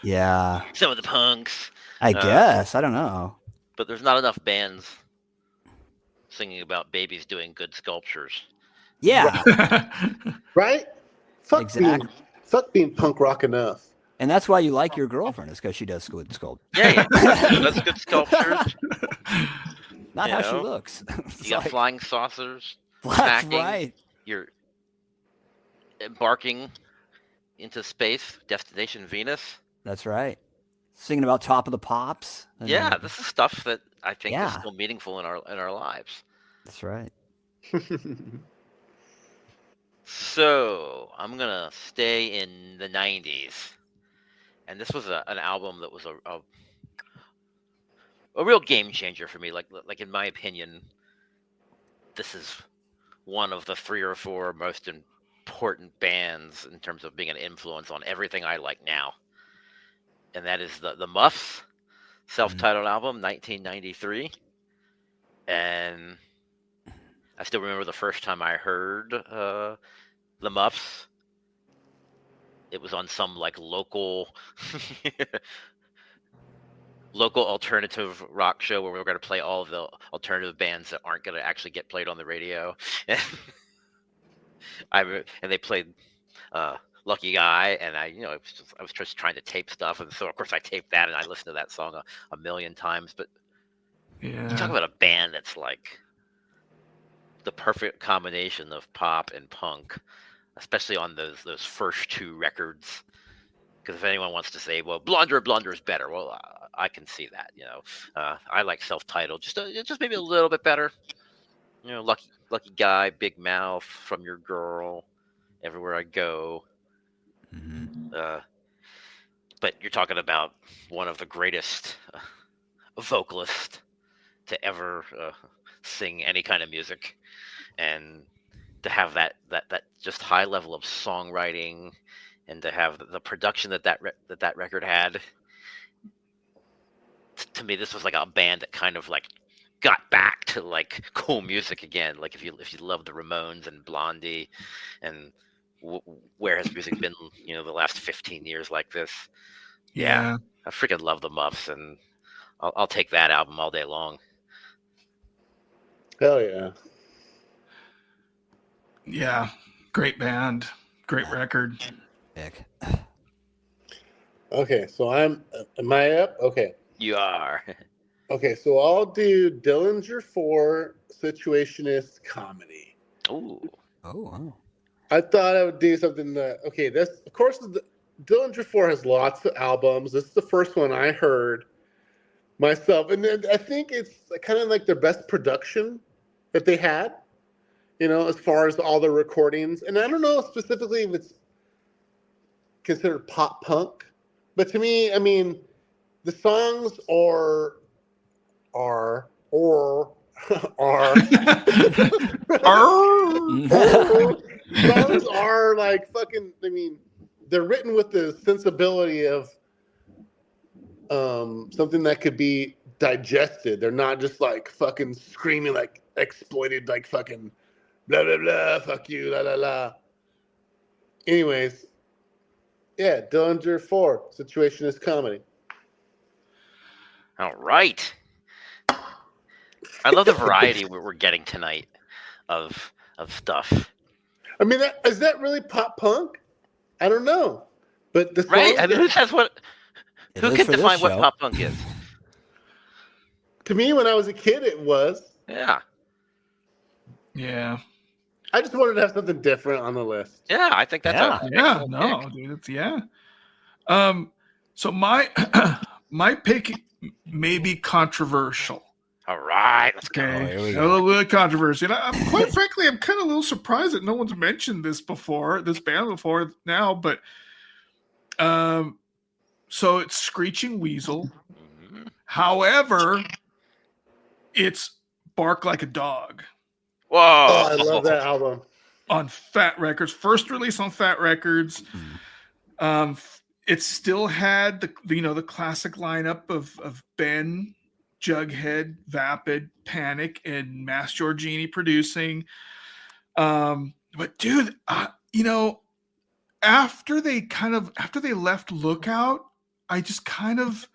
punks. I guess I don't know, but there's not enough bands singing about babies doing good sculptures. Yeah, right. Fuck exactly. being punk rock enough. And that's why you like your girlfriend is because she does good sculptures. Yeah, that's good sculptures. Not how she looks. You got flying saucers. That's right. You're embarking into space, Destination Venus. That's right. Singing about Top of the Pops. Yeah, this is stuff that I think is still meaningful in our lives. That's right. So I'm gonna stay in the '90s, and this was an album that was a real game changer for me. Like in my opinion, this is one of the 3 or 4 most important bands in terms of being an influence on everything I like now, and that is the Muffs self-titled album, 1993, and I still remember the first time I heard the Muffs. It was on some like local alternative rock show where we were going to play all of the alternative bands that aren't going to actually get played on the radio. And they played Lucky Guy, and I was just trying to tape stuff, and so of course I taped that and I listened to that song a million times. But you talk about a band that's like the perfect combination of pop and punk, especially on those first 2 records. Because if anyone wants to say, well, Blunder is better, well, I can see that. I like self-titled, just maybe a little bit better. Lucky Guy, Big Mouth, From Your Girl, Everywhere I Go. Mm-hmm. But you're talking about one of the greatest vocalists to ever sing any kind of music, and to have that just high level of songwriting, and to have the production that record had. To me, this was like a band that kind of like got back to like cool music again. Like if you love the Ramones and Blondie, and where has music been, the last 15 years like this? Yeah. I freaking love the Muffs, and I'll take that album all day long. Hell yeah. Yeah. Great band. Great record. Nick. Okay, so am I up? Okay. You are. Okay, so I'll do Dillinger 4 Situationist Comedy. Ooh. Oh, wow. I thought I would do something that, okay, this, of course, Dillinger 4 has lots of albums. This is the first one I heard myself. And then I think it's kind of like their best production that they had, as far as all the recordings. And I don't know specifically if it's considered pop punk, but to me, I mean, the songs are songs are like fucking, I mean, they're written with the sensibility of something that could be digested. They're not just like fucking screaming like exploited, like fucking blah blah blah, fuck you, la la la. Anyways, yeah, Dillinger 4 Situationist Comedy. All right. I love the variety we're getting tonight of stuff. I mean, is that really pop punk? I don't know, but the right. I mean, who can define what pop punk is? To me, when I was a kid, it was. Yeah. Yeah. I just wanted to have something different on the list. Yeah, I think that's Yeah. an Yeah, excellent no, pick. dude, it's so my my pick may be controversial. All right, let's go. Okay, here we a go. little bit of controversy. And I'm quite frankly, I'm kind of a little surprised that no one's mentioned this band before now. But so it's Screeching Weasel. Mhm. However, it's Bark Like a Dog Whoa! Oh, I love that album. on Fat Records. First release on Fat Records. It still had the classic lineup of Ben, Jughead, Vapid, Panic, and Mass Giorgini producing. But dude, after they left Lookout, I just kind of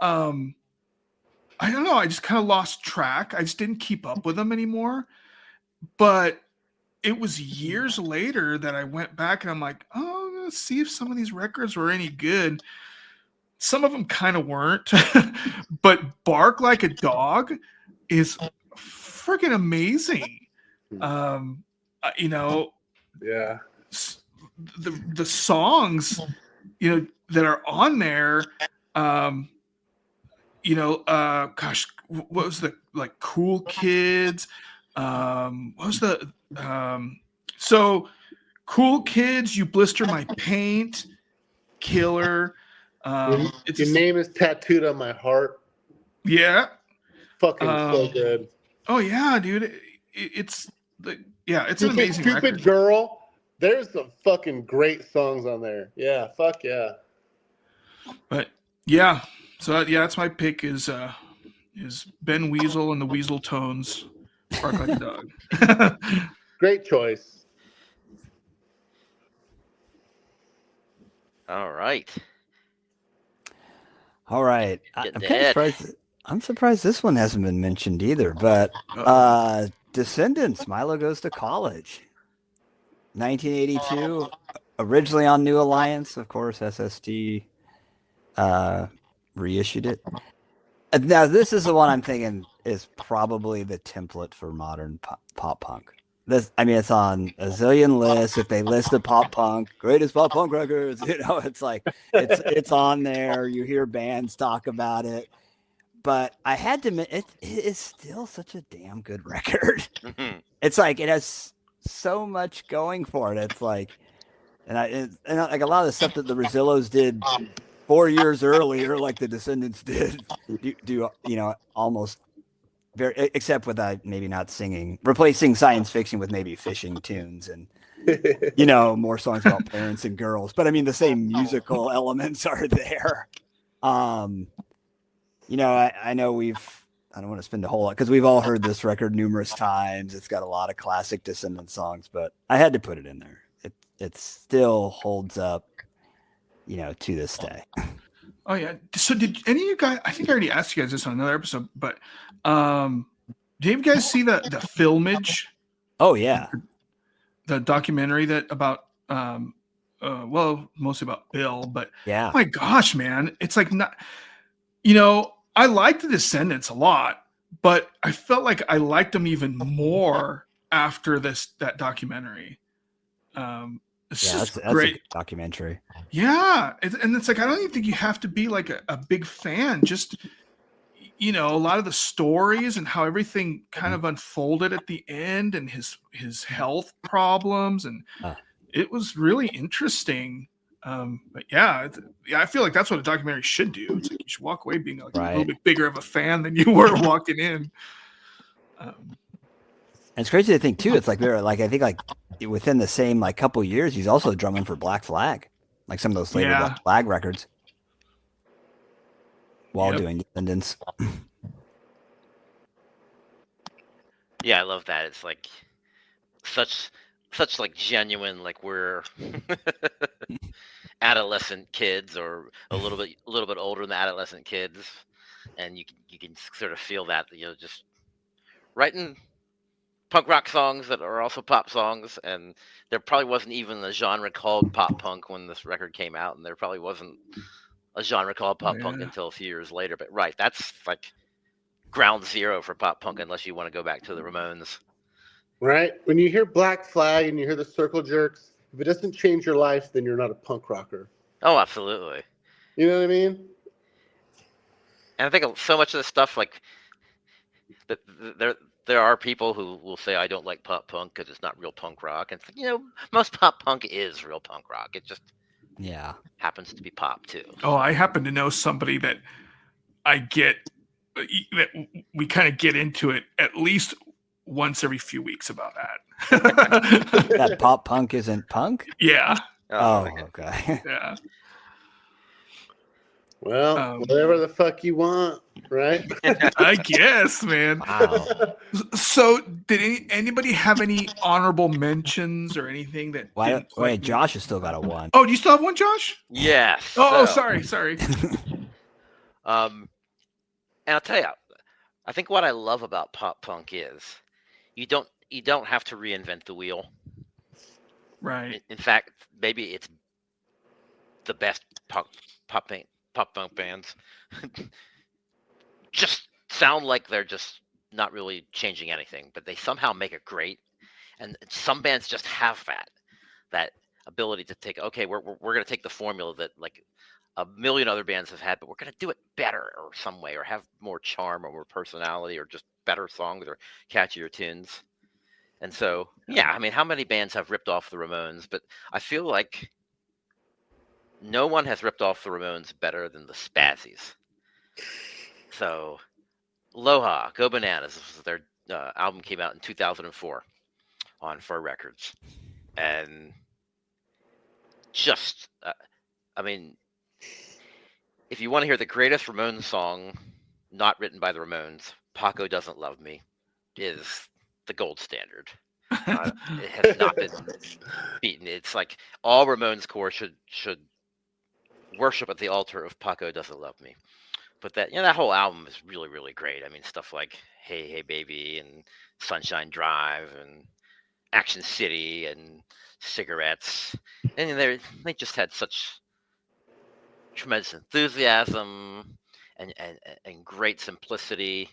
I don't know, I just kind of lost track. I just didn't keep up with them anymore. But it was years later that I went back and I'm like, oh, I'm gonna see if some of these records were any good. Some of them kind of weren't, but Bark Like a Dog is freaking amazing. Yeah. The songs, that are on there, gosh, what was the Cool Kids? What was the so Cool Kids, You Blister My Paint, Killer. Your It's name is tattooed on my heart. yeah. Fucking so good. Oh yeah, dude. It's it's an amazing Stupid record. Girl. There's some fucking great songs on there. Yeah, fuck yeah. But yeah, so that's my pick is Ben Weasel and the Weasel Tones, Bark Like a Dog. Great choice. All right. All right. Getting I'm to kind of Ed. surprised. I'm surprised this one hasn't been mentioned either. But Descendants, Milo Goes to College, 1982, originally on New Alliance, of course. SST reissued it. Now this is the one I'm thinking is probably the template for modern pop punk. It's on a zillion lists. If they list the pop punk, greatest pop punk records, it's like it's on there. You hear bands talk about it, but I had to admit it is still such a damn good record. It's like it has so much going for it. It's like, and like a lot of the stuff that the Rosillos did 4 years earlier, like the Descendants did, do almost. Very, except with maybe not singing, replacing science fiction with maybe fishing tunes and more songs about parents and girls. But I mean, the same musical elements are there. I know I don't want to spend a whole lot because we've all heard this record numerous times. It's got a lot of classic Descendant songs, but I had to put it in there. It still holds up, to this day. Oh yeah. So did any of you guys? I think I already asked you guys this on another episode, but did you guys see the Filmage? Oh yeah, the documentary that about mostly about Bill, but yeah. My gosh, man, it's like not. I liked the Descendants a lot, but I felt like I liked them even more after that documentary. That's great. A good documentary. Yeah, and it's like I don't even think you have to be like a big fan. Just a lot of the stories and how everything kind of unfolded at the end, and his health problems, and it was really interesting. But yeah, I feel like that's what a documentary should do. It's like you should walk away being like a little bit bigger of a fan than you were walking in. And it's crazy to think too. It's like they're like I think like within the same like couple years, he's also drumming for Black Flag, like some of those later Black Flag records, while doing Descendants. Yeah, I love that. It's like such like genuine, like we're adolescent kids or a little bit older than adolescent kids, and you can sort of feel that just writing punk rock songs that are also pop songs, and there probably wasn't even a genre called pop punk when this record came out, and there probably wasn't a genre called pop punk until a few years later. But that's like ground zero for pop punk, unless you want to go back to the Ramones. right? When you hear Black Flag and you hear the Circle Jerks, if it doesn't change your life, then you're not a punk rocker. Oh, absolutely. You know what I mean? And I think so much of the stuff, like, there are people who will say I don't like pop punk because it's not real punk rock, and most pop punk is real punk rock. It just happens to be pop too. Oh, I happen to know somebody that that we kind of get into it at least once every few weeks about that. That pop punk isn't punk? Yeah. Oh, okay. Yeah. Well, whatever the fuck you want, right? I guess, man. Wow. So, did anybody have any honorable mentions or anything that? Wait, Josh has still got a one. Oh, do you still have one, Josh? Yes. Oh, so, sorry. And I'll tell you, I think what I love about pop punk is you don't have to reinvent the wheel. Right. In fact, maybe it's the best pop punk bands just sound like they're just not really changing anything, but they somehow make it great. And some bands just have that ability to take, okay, we're going to take the formula that like a million other bands have had, but we're going to do it better or some way, or have more charm or more personality, or just better songs or catchier tunes. And so, yeah, I mean, how many bands have ripped off the Ramones? But I feel like no one has ripped off the Ramones better than the Spazzies. So, Aloha, Go Bananas. Their album came out in 2004 on Fur Records. And just, I mean, if you want to hear the greatest Ramones song not written by the Ramones, Paco Doesn't Love Me is the gold standard. It has not been beaten. It's like all Ramones core should worship at the altar of Paco Doesn't Love Me. But that whole album is really, really great. I mean, stuff like Hey Hey Baby and Sunshine Drive and Action City and Cigarettes. And they just had such tremendous enthusiasm and great simplicity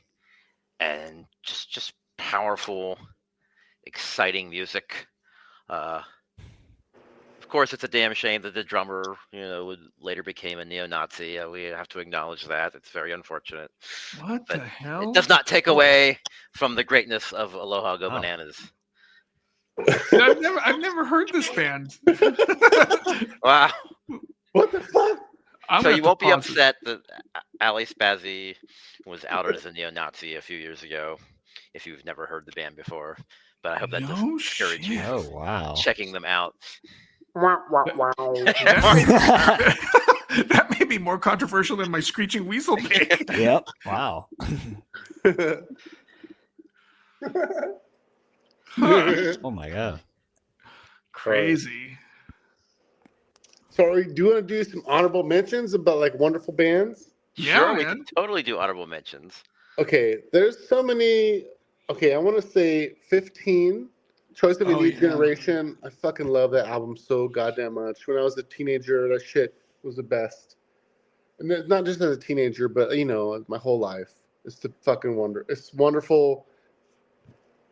and just powerful, exciting music. Of course, it's a damn shame that the drummer, later became a neo-Nazi. We have to acknowledge that. It's very unfortunate. What But the hell? it does not take away from the greatness of Aloha Go Bananas. I've never heard this band. Wow. What the fuck? I'm So gonna you have won't to be pause it. upset that Ali Spazzy was outed as a neo-Nazi a few years ago, if you've never heard the band before. But I hope that doesn't discourage you Oh, wow. checking them out. That may be more controversial than my screeching weasel pig. Yep. Wow. Huh. Oh, my God. Crazy. Sorry, do you want to do some honorable mentions about like wonderful bands? Yeah, Sure, we man. can totally do honorable mentions. Okay, there's so many. Okay, I want to say 15. Choice of a Oh, New yeah. Generation. I fucking love that album so goddamn much. When I was a teenager, that shit was the best. And it's not just as a teenager, but my whole life. It's the fucking wonder. It's wonderful,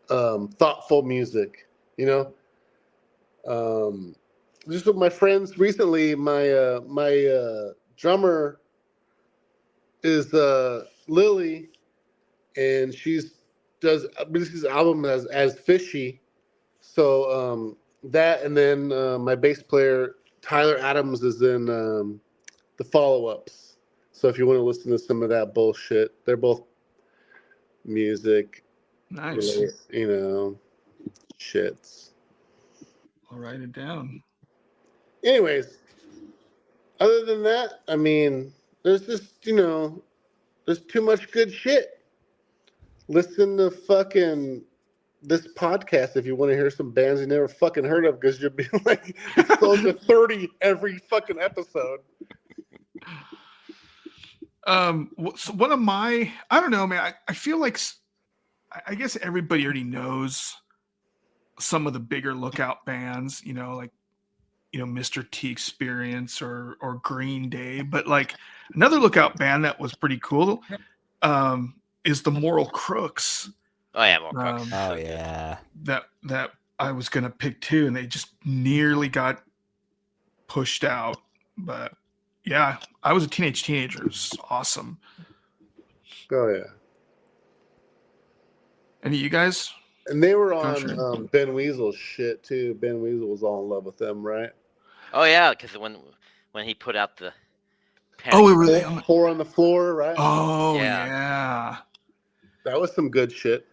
thoughtful music. Just with my friends recently, my drummer is Lily, and does releases album as Fishy. So that, and then my bass player Tyler Adams is in the follow-ups. So if you want to listen to some of that bullshit, they're both music Nice. related, shits. I'll write it down. Anyways, other than that, I mean, there's just, there's too much good shit. Listen to fucking this podcast if you want to hear some bands you never fucking heard of, because you'll be like close to 30 every fucking episode. So one of my, I don't know, man. I feel like, I guess everybody already knows some of the bigger Lookout bands, like, Mr. T Experience or Green Day, but like another Lookout band that was pretty cool is the Moral Crooks. Oh yeah, more Cooks. Oh So good. yeah. That I was gonna pick too, and they just nearly got pushed out. But yeah, I was a teenager. It was awesome. Oh yeah. Any of you guys? And they were Josh, on Ben Weasel's shit too. Ben Weasel was all in love with them, right? Oh yeah, because when he put out the Oh, Panic were they on the? Whore on the Floor, right? Oh Yeah. yeah, That was some good shit.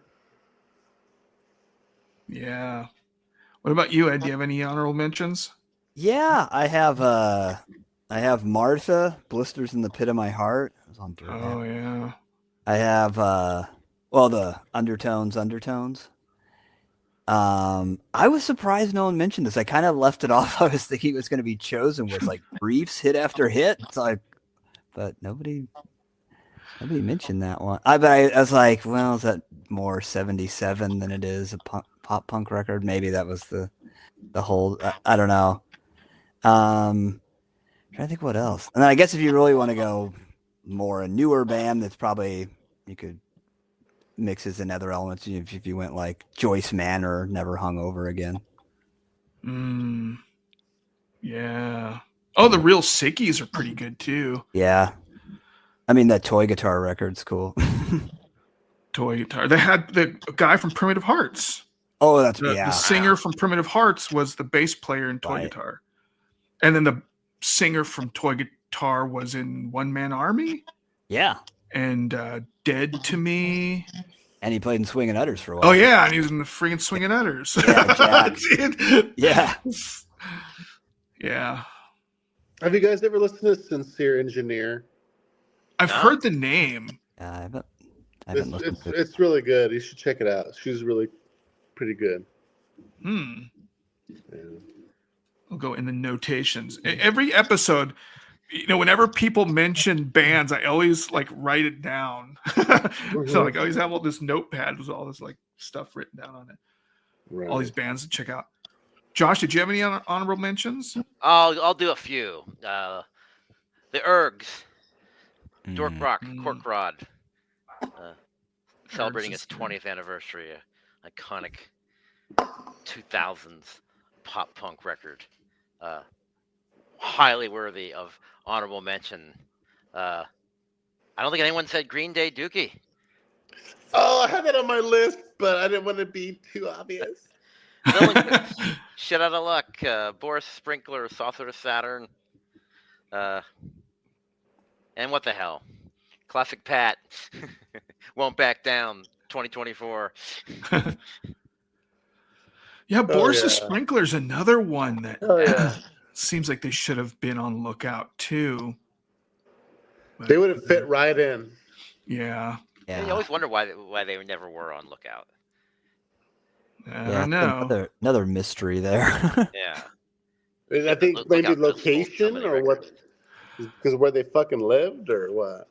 yeah. What about you, Ed? Do you have any honorable mentions? Yeah, I have Martha, Blisters in the Pit of My Heart. It was on Dirt. Oh yeah. I have the Undertones. I was surprised no one mentioned this. I kind of left it off. I was thinking it was going to be chosen with like briefs hit after hit. It's like, but nobody mentioned that one. I was like, well, is that more 77 than it is a pop punk record? Maybe that was the whole. I don't know. Trying to think what else. And then I guess if you really want to go more a newer band, that's probably you could mixes and other elements. If you went like Joyce Manor, Never Hung Over Again. Yeah. Oh, the Real Sickies are pretty good too. Yeah. I mean, that Toy Guitar record's cool. Toy Guitar. They had the guy from Primitive Hearts. Oh, that's The singer from Primitive Hearts was the bass player in Toy Right. Guitar. And then the singer from Toy Guitar was in One Man Army Yeah. and Dead to Me. And he played in Swingin' Utters for a while. Oh, yeah. And he was in the freaking Swingin' Utters. Yeah, Jack. Dude. Yeah. Yeah. Have you guys ever listened to Sincere Engineer? I've heard the name. I haven't listened to it. It's really good. You should check it out. She's really pretty good. Yeah. I'll go in the notations. Every episode, whenever people mention bands, I always like write it down. So like I always have all this notepad with all this like stuff written down on it. Right. All these bands to check out. Josh, did you have any honorable mentions? I'll do a few. The Ergs, Dork Rock, Cork Rod, celebrating its 20th anniversary, iconic 2000s pop punk record, highly worthy of honorable mention. I don't think anyone said Green Day Dookie. Oh, I had that on my list, but I didn't want to be too obvious. Shit out of luck. Boris Sprinkler, Saucer of Saturn. And what the hell? Classic Pat. Won't Back Down 2024. Yeah, Boris Sprinkler's another one that seems like they should have been on lookout too. But, They would have fit right in. Yeah. You always wonder why they never were on lookout. I don't know. Another mystery there. Yeah. I think maybe location or what? Because where they fucking lived or what?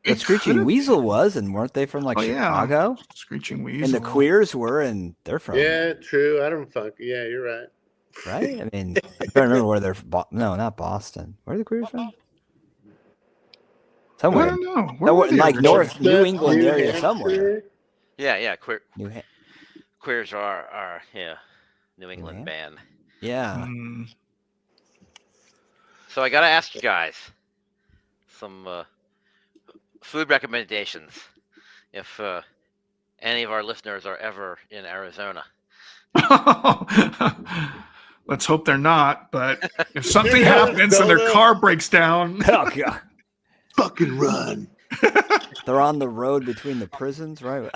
The Screeching Weasel was, and weren't they from Chicago? Yeah. Screeching Weasel. And the Queers were, and they're from. Yeah, true. I don't fuck. Yeah, you're right. Right? I mean, I don't remember where they're from. No, not Boston. Where are the Queers from? Somewhere. I don't know. Where were they like originally? North New England area somewhere. Yeah. Queers are New England band. Yeah. So I gotta ask you guys some food recommendations if any of our listeners are ever in Arizona. Let's hope they're not, but if something happens and their car breaks down, Oh god. Fucking run. They're on the road between the prisons, right?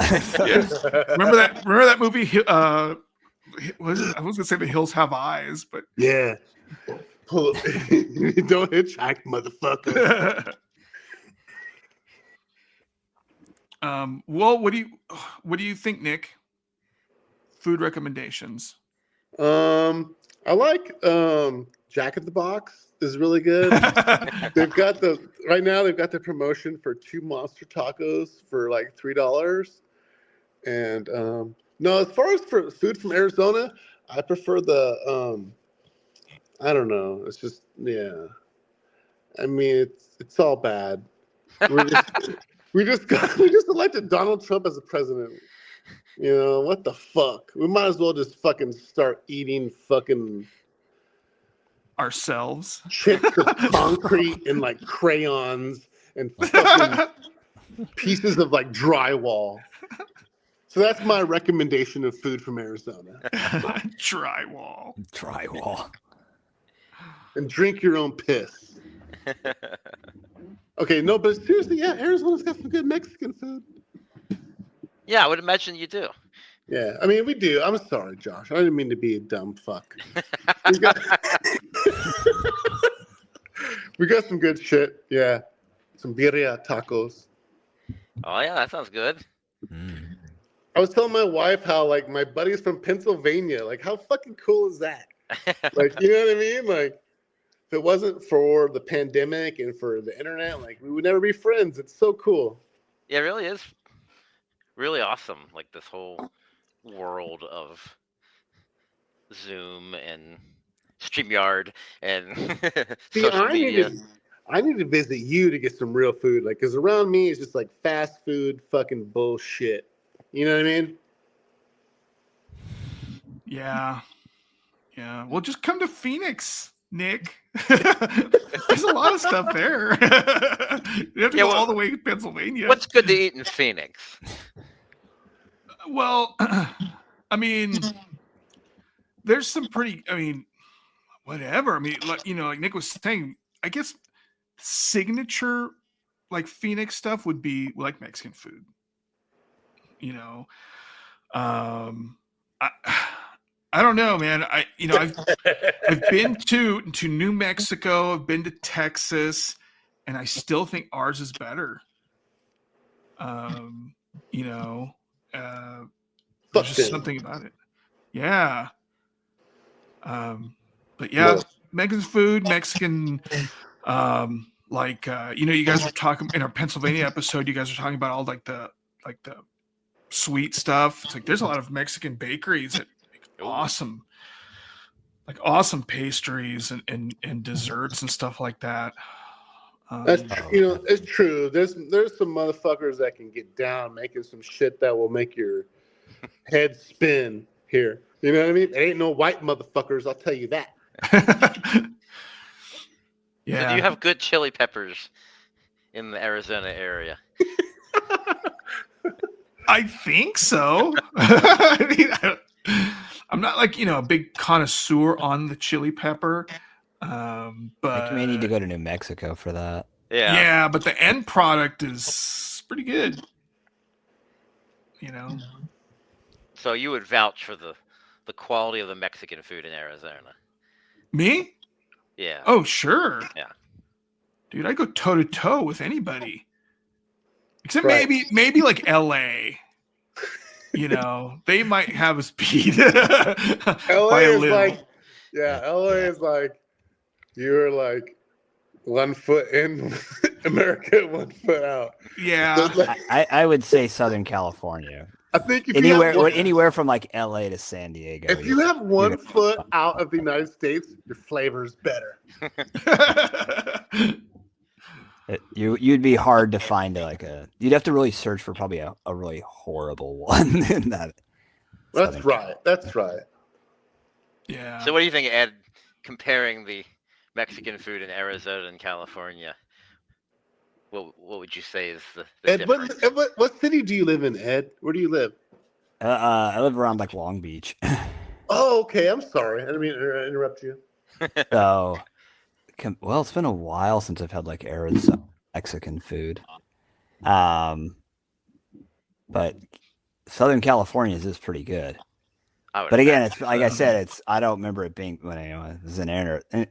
Remember that movie? I was gonna say The Hills Have Eyes, but Yeah. Pull up. Don't hitchhike, motherfucker. Well, what do you think, Nick? Food recommendations. I like Jack in the Box is really good. They've got the promotion for 2 monster tacos for like $3. And no, as far as for food from Arizona, I prefer the I don't know. It's just I mean, it's all bad. We just elected Donald Trump as a president. You know, what the fuck? We might as well just fucking start eating fucking Ourselves. chicks of concrete and like crayons and fucking pieces of like drywall. So that's my recommendation of food from Arizona. Drywall. Drywall. And drink your own piss. Okay, no, but seriously, yeah, Arizona's got some good Mexican food. Yeah, I would imagine you do. Yeah, I mean, we do. I'm sorry, Josh. I didn't mean to be a dumb fuck. We got, we got some good shit. Yeah, some birria tacos. Oh yeah, that sounds good. I was telling my wife how like my buddy's from Pennsylvania. Like, how fucking cool is that? Like, you know what I mean? Like, if it wasn't for the pandemic and for the internet, like, we would never be friends. It's so cool. Yeah, it really is really awesome. Like this whole world of Zoom and StreamYard and See, social media. I need to visit you to get some real food. Like, because around me is just like fast food fucking bullshit. You know what I mean? Yeah. Yeah. Well, just come to Phoenix, Nick. There's a lot of stuff there. You have to go all the way to Pennsylvania. What's good to eat in Phoenix? Well, I mean, there's some pretty, whatever. I mean, like, like Nick was saying, I guess signature like Phoenix stuff would be like Mexican food. I don't know, man. I've been to New Mexico, I've been to Texas, and I still think ours is better. There's just something about it. Yeah. But yeah, Mexican food, Mexican, you guys were talking in our Pennsylvania episode, you guys were talking about all like the sweet stuff. It's like there's a lot of Mexican bakeries that make awesome pastries and desserts and stuff like that. That's it's true. There's some motherfuckers that can get down making some shit that will make your head spin here. You know what I mean? It ain't no white motherfuckers, I'll tell you that. Yeah. So do you have good chili peppers in the Arizona area? I think so. I'm not like, a big connoisseur on the chili pepper. But you may need to go to New Mexico for that. Yeah, but the end product is pretty good. So you would vouch for the quality of the Mexican food in Arizona? Me? Yeah. Oh, sure. Yeah. Dude, I go toe to toe with anybody. Except maybe like LA. They might have us beat. LA is like, LA is like, you're like 1 foot in America, 1 foot out. Yeah. So like, I would say Southern California. I think if anywhere from like LA to San Diego. If you have 1 foot out of the United States, your flavor's better. You'd be hard to find you'd have to really search for probably a really horrible one in that. That's right. Yeah. So what do you think, Ed, comparing the Mexican food in Arizona and California? What would you say is the Ed, difference? what city do you live in, Ed? Where do you live? I live around like Long Beach. Oh, okay. I'm sorry. I didn't mean to interrupt you. So, well, it's been a while since I've had like Arizona Mexican food. But Southern California's is pretty good. But again, it's like I said, I don't remember it being when I was in Arizona.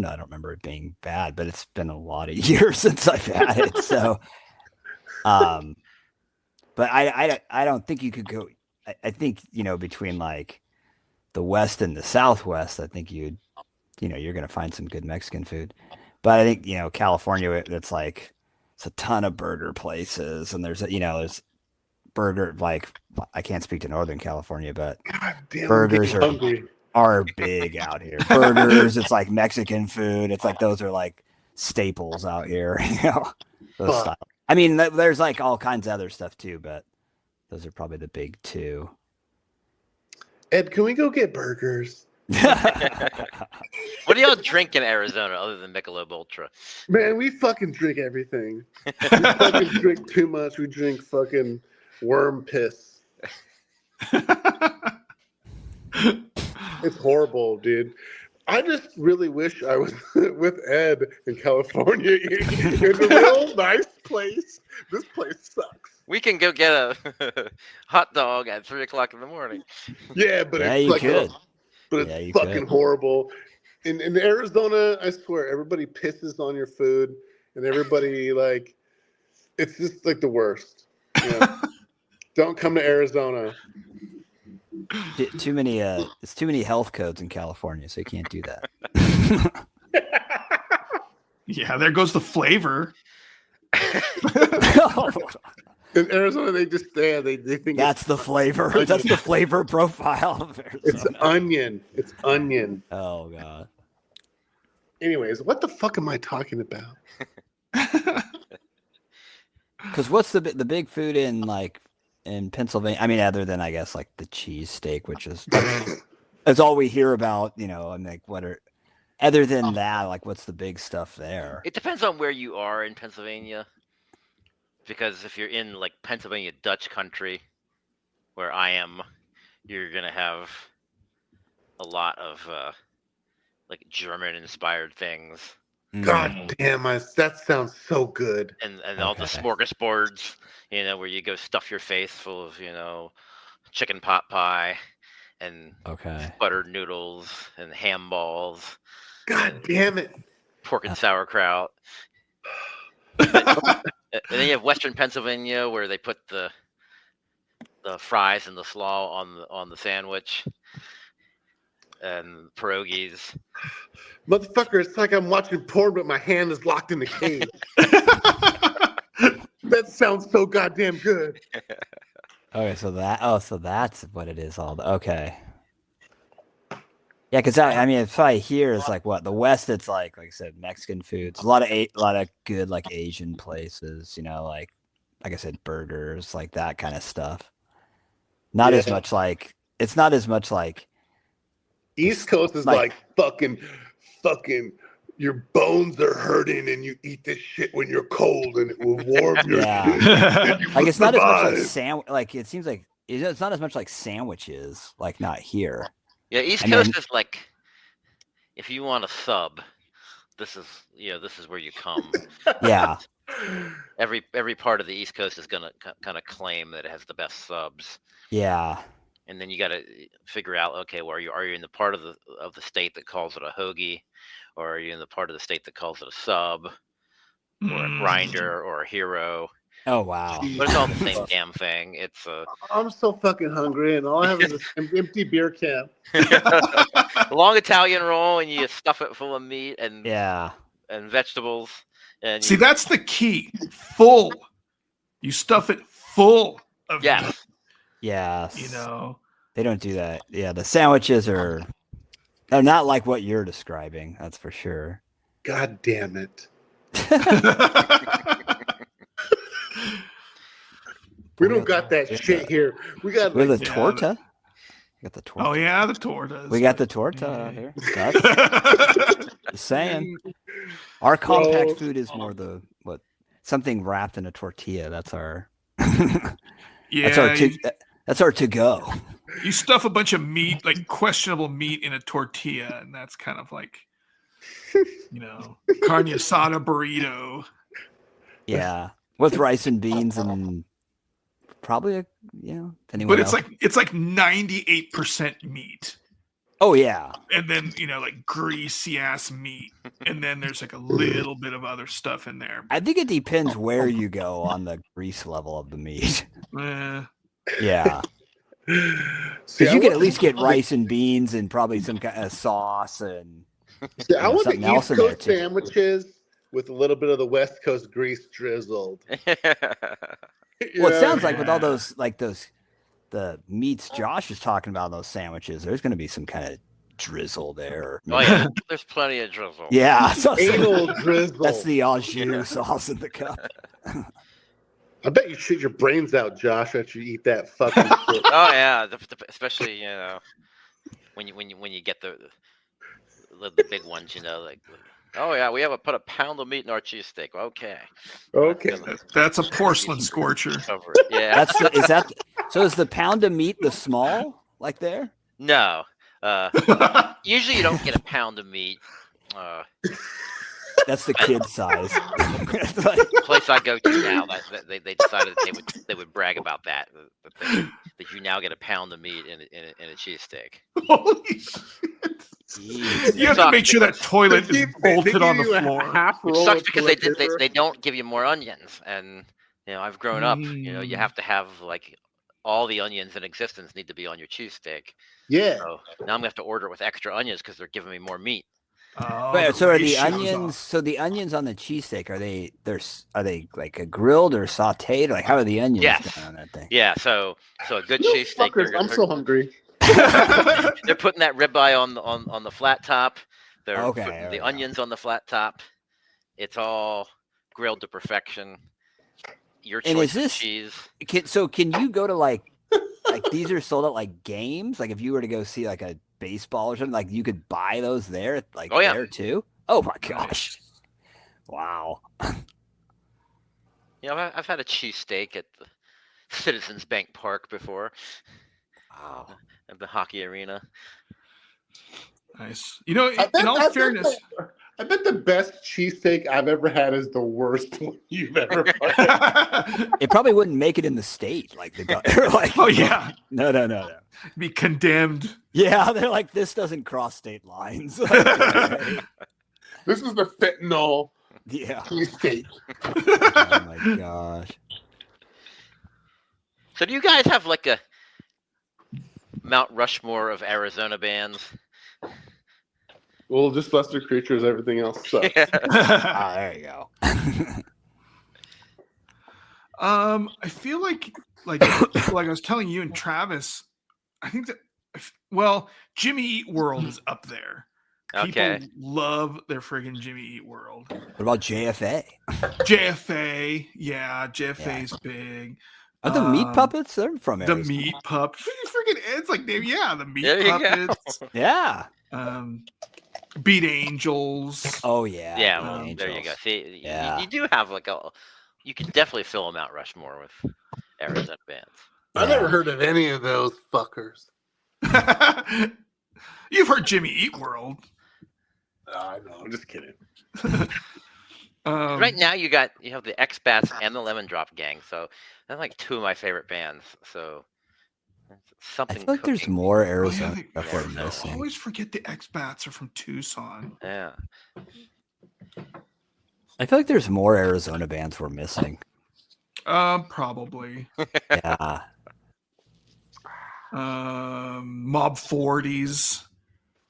I don't remember it being bad, but it's been a lot of years since I've had it. So, but I don't think you could go. I think between like the West and the Southwest, I think you're going to find some good Mexican food. But I think California, it's like it's a ton of burger places, and there's burger, like I can't speak to Northern California, but burgers are big out here. Burgers, it's like Mexican food. It's like those are like staples out here. Those style. I mean, there's like all kinds of other stuff too, but Those are probably the big two. Ed, can we go get burgers? What do y'all drink in Arizona other than Michelob Ultra? Man, we fucking drink everything. We fucking drink too much. We drink fucking worm piss. It's horrible, dude. I just really wish I was with Ed in California. It's a real nice place. This place sucks. We can go get a hot dog at 3:00 in the morning. Yeah, but Yeah, it's you like could. but Yeah, it's you fucking could. horrible. In Arizona, I swear, everybody pisses on your food, and everybody like, it's just like the worst. Yeah. Don't come to Arizona. Too many. It's too many health codes in California, so you can't do that. Yeah, there goes the flavor. In Arizona, they just they think That's the flavor. onion. That's the flavor profile of Arizona. It's onion. It's onion. Oh god. Anyways, what the fuck am I talking about? Because what's the big food in Pennsylvania? I mean, other than I guess like the cheesesteak, which is that's all we hear about. And like other than that, like what's the big stuff there? It depends on where you are in Pennsylvania. Because if you're in like Pennsylvania Dutch country, where I am, you're gonna have a lot of like German-inspired things, God damn, that sounds so good. and all the smorgasbords, where you go stuff your face full of chicken pot pie, and buttered noodles and ham balls. God damn it. Pork and sauerkraut. And then you have Western Pennsylvania, where they put the fries and the slaw on the sandwich, and pierogies. Motherfucker, it's like I'm watching porn, but my hand is locked in the cage. That sounds so goddamn good. Okay, so that's what it is. Okay. Yeah, because I mean, if I hear it's like what the West, it's like I said, Mexican foods, a lot of good like Asian places, like I said, burgers, like that kind of stuff. Not as much like it's not as much like East Coast is like fucking. Your bones are hurting, and you eat this shit when you're cold, and it will warm your. Yeah, like it's not as much like Like it seems like it's not as much like sandwiches, like not here. Yeah, East Coast is like, if you want a sub, this is where you come. Yeah. Every part of the East Coast is gonna kind of claim that it has the best subs. Yeah. And then you got to figure out, okay, well, are you in the part of the state that calls it a hoagie, or are you in the part of the state that calls it a sub, or a grinder, or a hero? Oh wow! But it's all the same damn thing. It's I'm so fucking hungry, and all I have is an empty beer can. A long Italian roll, and you stuff it full of meat and vegetables. And see, that's the key. Full. You stuff it full of meat. Yes. They don't do that. Yeah, the sandwiches are not like what you're describing. That's for sure. God damn it. We don't got that shit here. We got the torta. We got the torta. Oh yeah, the torta. We got the torta here. That's the saying. Our compact food is more something wrapped in a tortilla. That's our. That's our to go. You stuff a bunch of meat, like questionable meat, in a tortilla, and that's kind of like, carne asada burrito. Yeah, with rice and beans and probably but it's like 98% meat. Oh yeah, and then like greasy ass meat, and then there's like a little bit of other stuff in there. I think it depends where you go on the grease level of the meat. Yeah, because you can at least get rice and beans and probably some kind of sauce and. I want the East Coast sandwiches with a little bit of the West Coast grease drizzled. Well, it sounds like with all those the meats Josh is talking about, those sandwiches, there's going to be some kind of drizzle there. Oh yeah, there's plenty of drizzle. Yeah, anal drizzle. That's the au jus sauce in the cup. I bet you shit your brains out, Josh, after you eat that fucking shit. Oh yeah, especially when you get the big ones, like oh yeah, we have put a pound of meat in our cheesesteak. Okay. Okay. That's a porcelain scorcher. Cover it. Yeah. Is the pound of meat the small like there? No. Usually you don't get a pound of meat. That's the kid size. The place I go to now, they decided that they would brag about that you now get a pound of meat in a cheesesteak. Holy shit. You have to make sure that toilet is bolted on the floor. Which sucks because they don't give you more onions, and I've grown up. You have to have like all the onions in existence need to be on your cheesesteak. Yeah. So now I'm gonna have to order it with extra onions because they're giving me more meat. Wait, so are the onions? So the onions on the cheesesteak are they like grilled or sautéed? Like how are the onions done on that thing? Yeah. So a good cheesesteak. I'm so hungry. They're putting that ribeye on the flat top. They're putting the onions on the flat top. It's all grilled to perfection. Your choice of cheese. Can you go to like these are sold at like games? Like if you were to go see like a baseball or something, like you could buy those there there too? Oh my gosh. Wow. I've had a cheesesteak at the Citizens Bank Park before. Wow. At the hockey arena. Nice. In all fairness, I bet the best cheesesteak I've ever had is the worst one you've ever had. It probably wouldn't make it in the state. Like they got like, oh yeah. No. Be condemned. Yeah, they're like, this doesn't cross state lines. This is the fentanyl cheesesteak. Oh my gosh. So do you guys have like a Mount Rushmore of Arizona bands? Well, just Buster Creatures, everything else sucks. Yeah. There you go. I feel like I was telling you and Travis, I think that Jimmy Eat World is up there. Okay. People love their friggin' Jimmy Eat World. What about JFA? JFA is big. Are the meat puppets? They're from Arizona. The meat pup. Freaking it's like the meat There you puppets. go. Yeah. Beat Angels. Oh yeah. Yeah, well, there you go. See, you do have you could definitely fill a Mount Rushmore with Arizona bands. I've never heard of any of those fuckers. You've heard Jimmy Eat World. I know. I'm just kidding. Right now, you have the X-Bats and the Lemon Drop Gang, so that's like two of my favorite bands. So something. I feel like there's more Arizona stuff we're I missing. always forget the X-Bats are from Tucson. Yeah. I feel like there's more Arizona bands we're missing. Probably. Yeah. Mob 40s.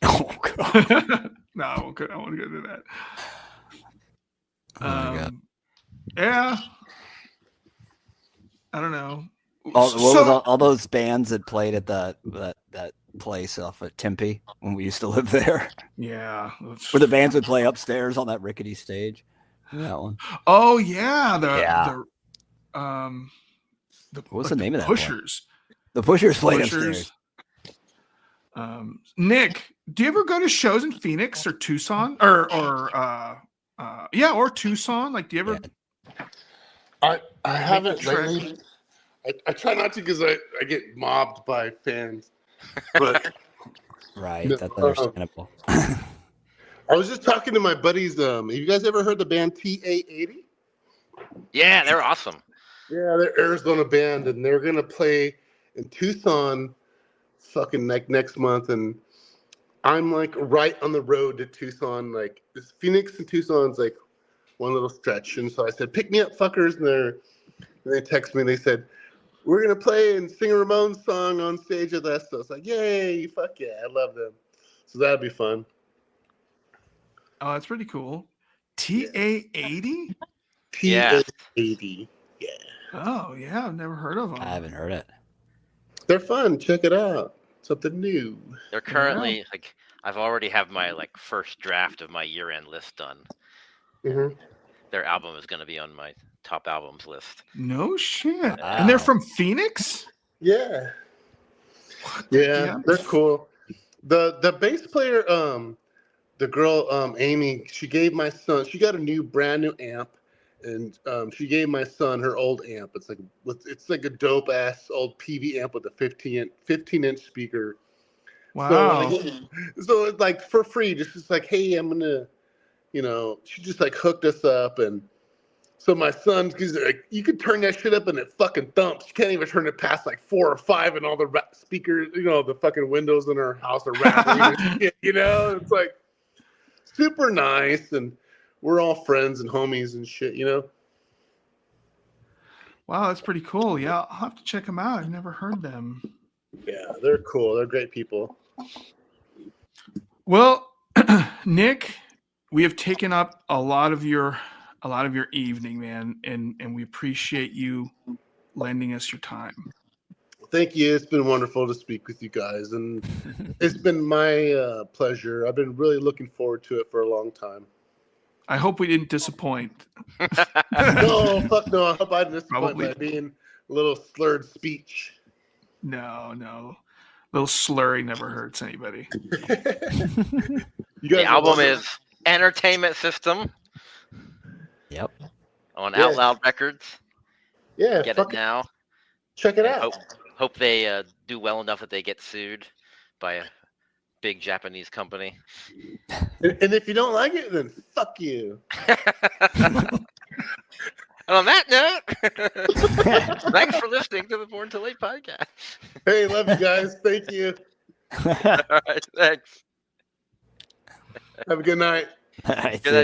Oh god. No, I won't go into that. Oh my God. Yeah. I don't know. All those bands that played at that place off at Tempe when we used to live there? Yeah. Where the bands would play upstairs on that rickety stage. That one. Oh yeah. What was the name of that? Pushers. The Pushers played upstairs. Nick, do you ever go to shows in Phoenix or Tucson or Tucson? Like, do you ever? I haven't lately. I try not to because I get mobbed by fans. But right, that's understandable. I was just talking to my buddies. Have you guys ever heard the band TA80? Yeah, they're awesome. Yeah, they're Arizona band, and they're gonna play in Tucson, fucking like next month, and I'm like right on the road to Tucson. Like this Phoenix and Tucson's like one little stretch, and so I said, "Pick me up, fuckers!" And they text me. And they said, "We're gonna play and sing a Ramones song on stage with us." So it's like, "Yay! Fuck yeah! I love them." So that'd be fun. Oh, that's pretty cool. TA80? Yeah. TA80. Yeah. Oh yeah, I've never heard of them. I haven't heard it. They're fun. Check it out. Something new. They're currently I've already have my first draft of my year-end list done. Mm-hmm. Their album is going to be on my top albums list. No shit. Wow. And they're from Phoenix? Yeah. What? Yeah, they're cool. The bass player, the girl, Amy, she gave my son. She got a brand new amp, and she gave my son her old amp. It's like a dope ass old PV amp with a 15-inch speaker. Wow. So it's like for free, just like, hey, I'm gonna, she just like hooked us up, and so my son's like, you could turn that shit up and it fucking thumps. You can't even turn it past like 4 or 5, and all the speakers, the fucking windows in our house are rattling and shit, It's like super nice, and we're all friends and homies and shit, Wow, that's pretty cool. Yeah, I'll have to check them out. I've never heard them. Yeah, they're cool. They're great people. Well, Nick, we have taken up a lot of your evening, man, and we appreciate you lending us your time. Thank you. It's been wonderful to speak with you guys, and it's been my pleasure. I've been really looking forward to it for a long time. I hope we didn't disappoint. No, fuck no. I hope I didn't disappoint Probably. by being a little slurred speech. No. Little slurry never hurts anybody. You The guys album is Entertainment System Yep. on Yeah. Out Loud Records. Yeah, Get fuck it now. Check it And out. Hope they do well enough that they get sued by a big Japanese company. And if you don't like it, then fuck you. And on that note, thanks for listening to the Born Too Late podcast. Hey, love you guys. Thank you. All right, thanks. Have a good night. All right, Good see ya.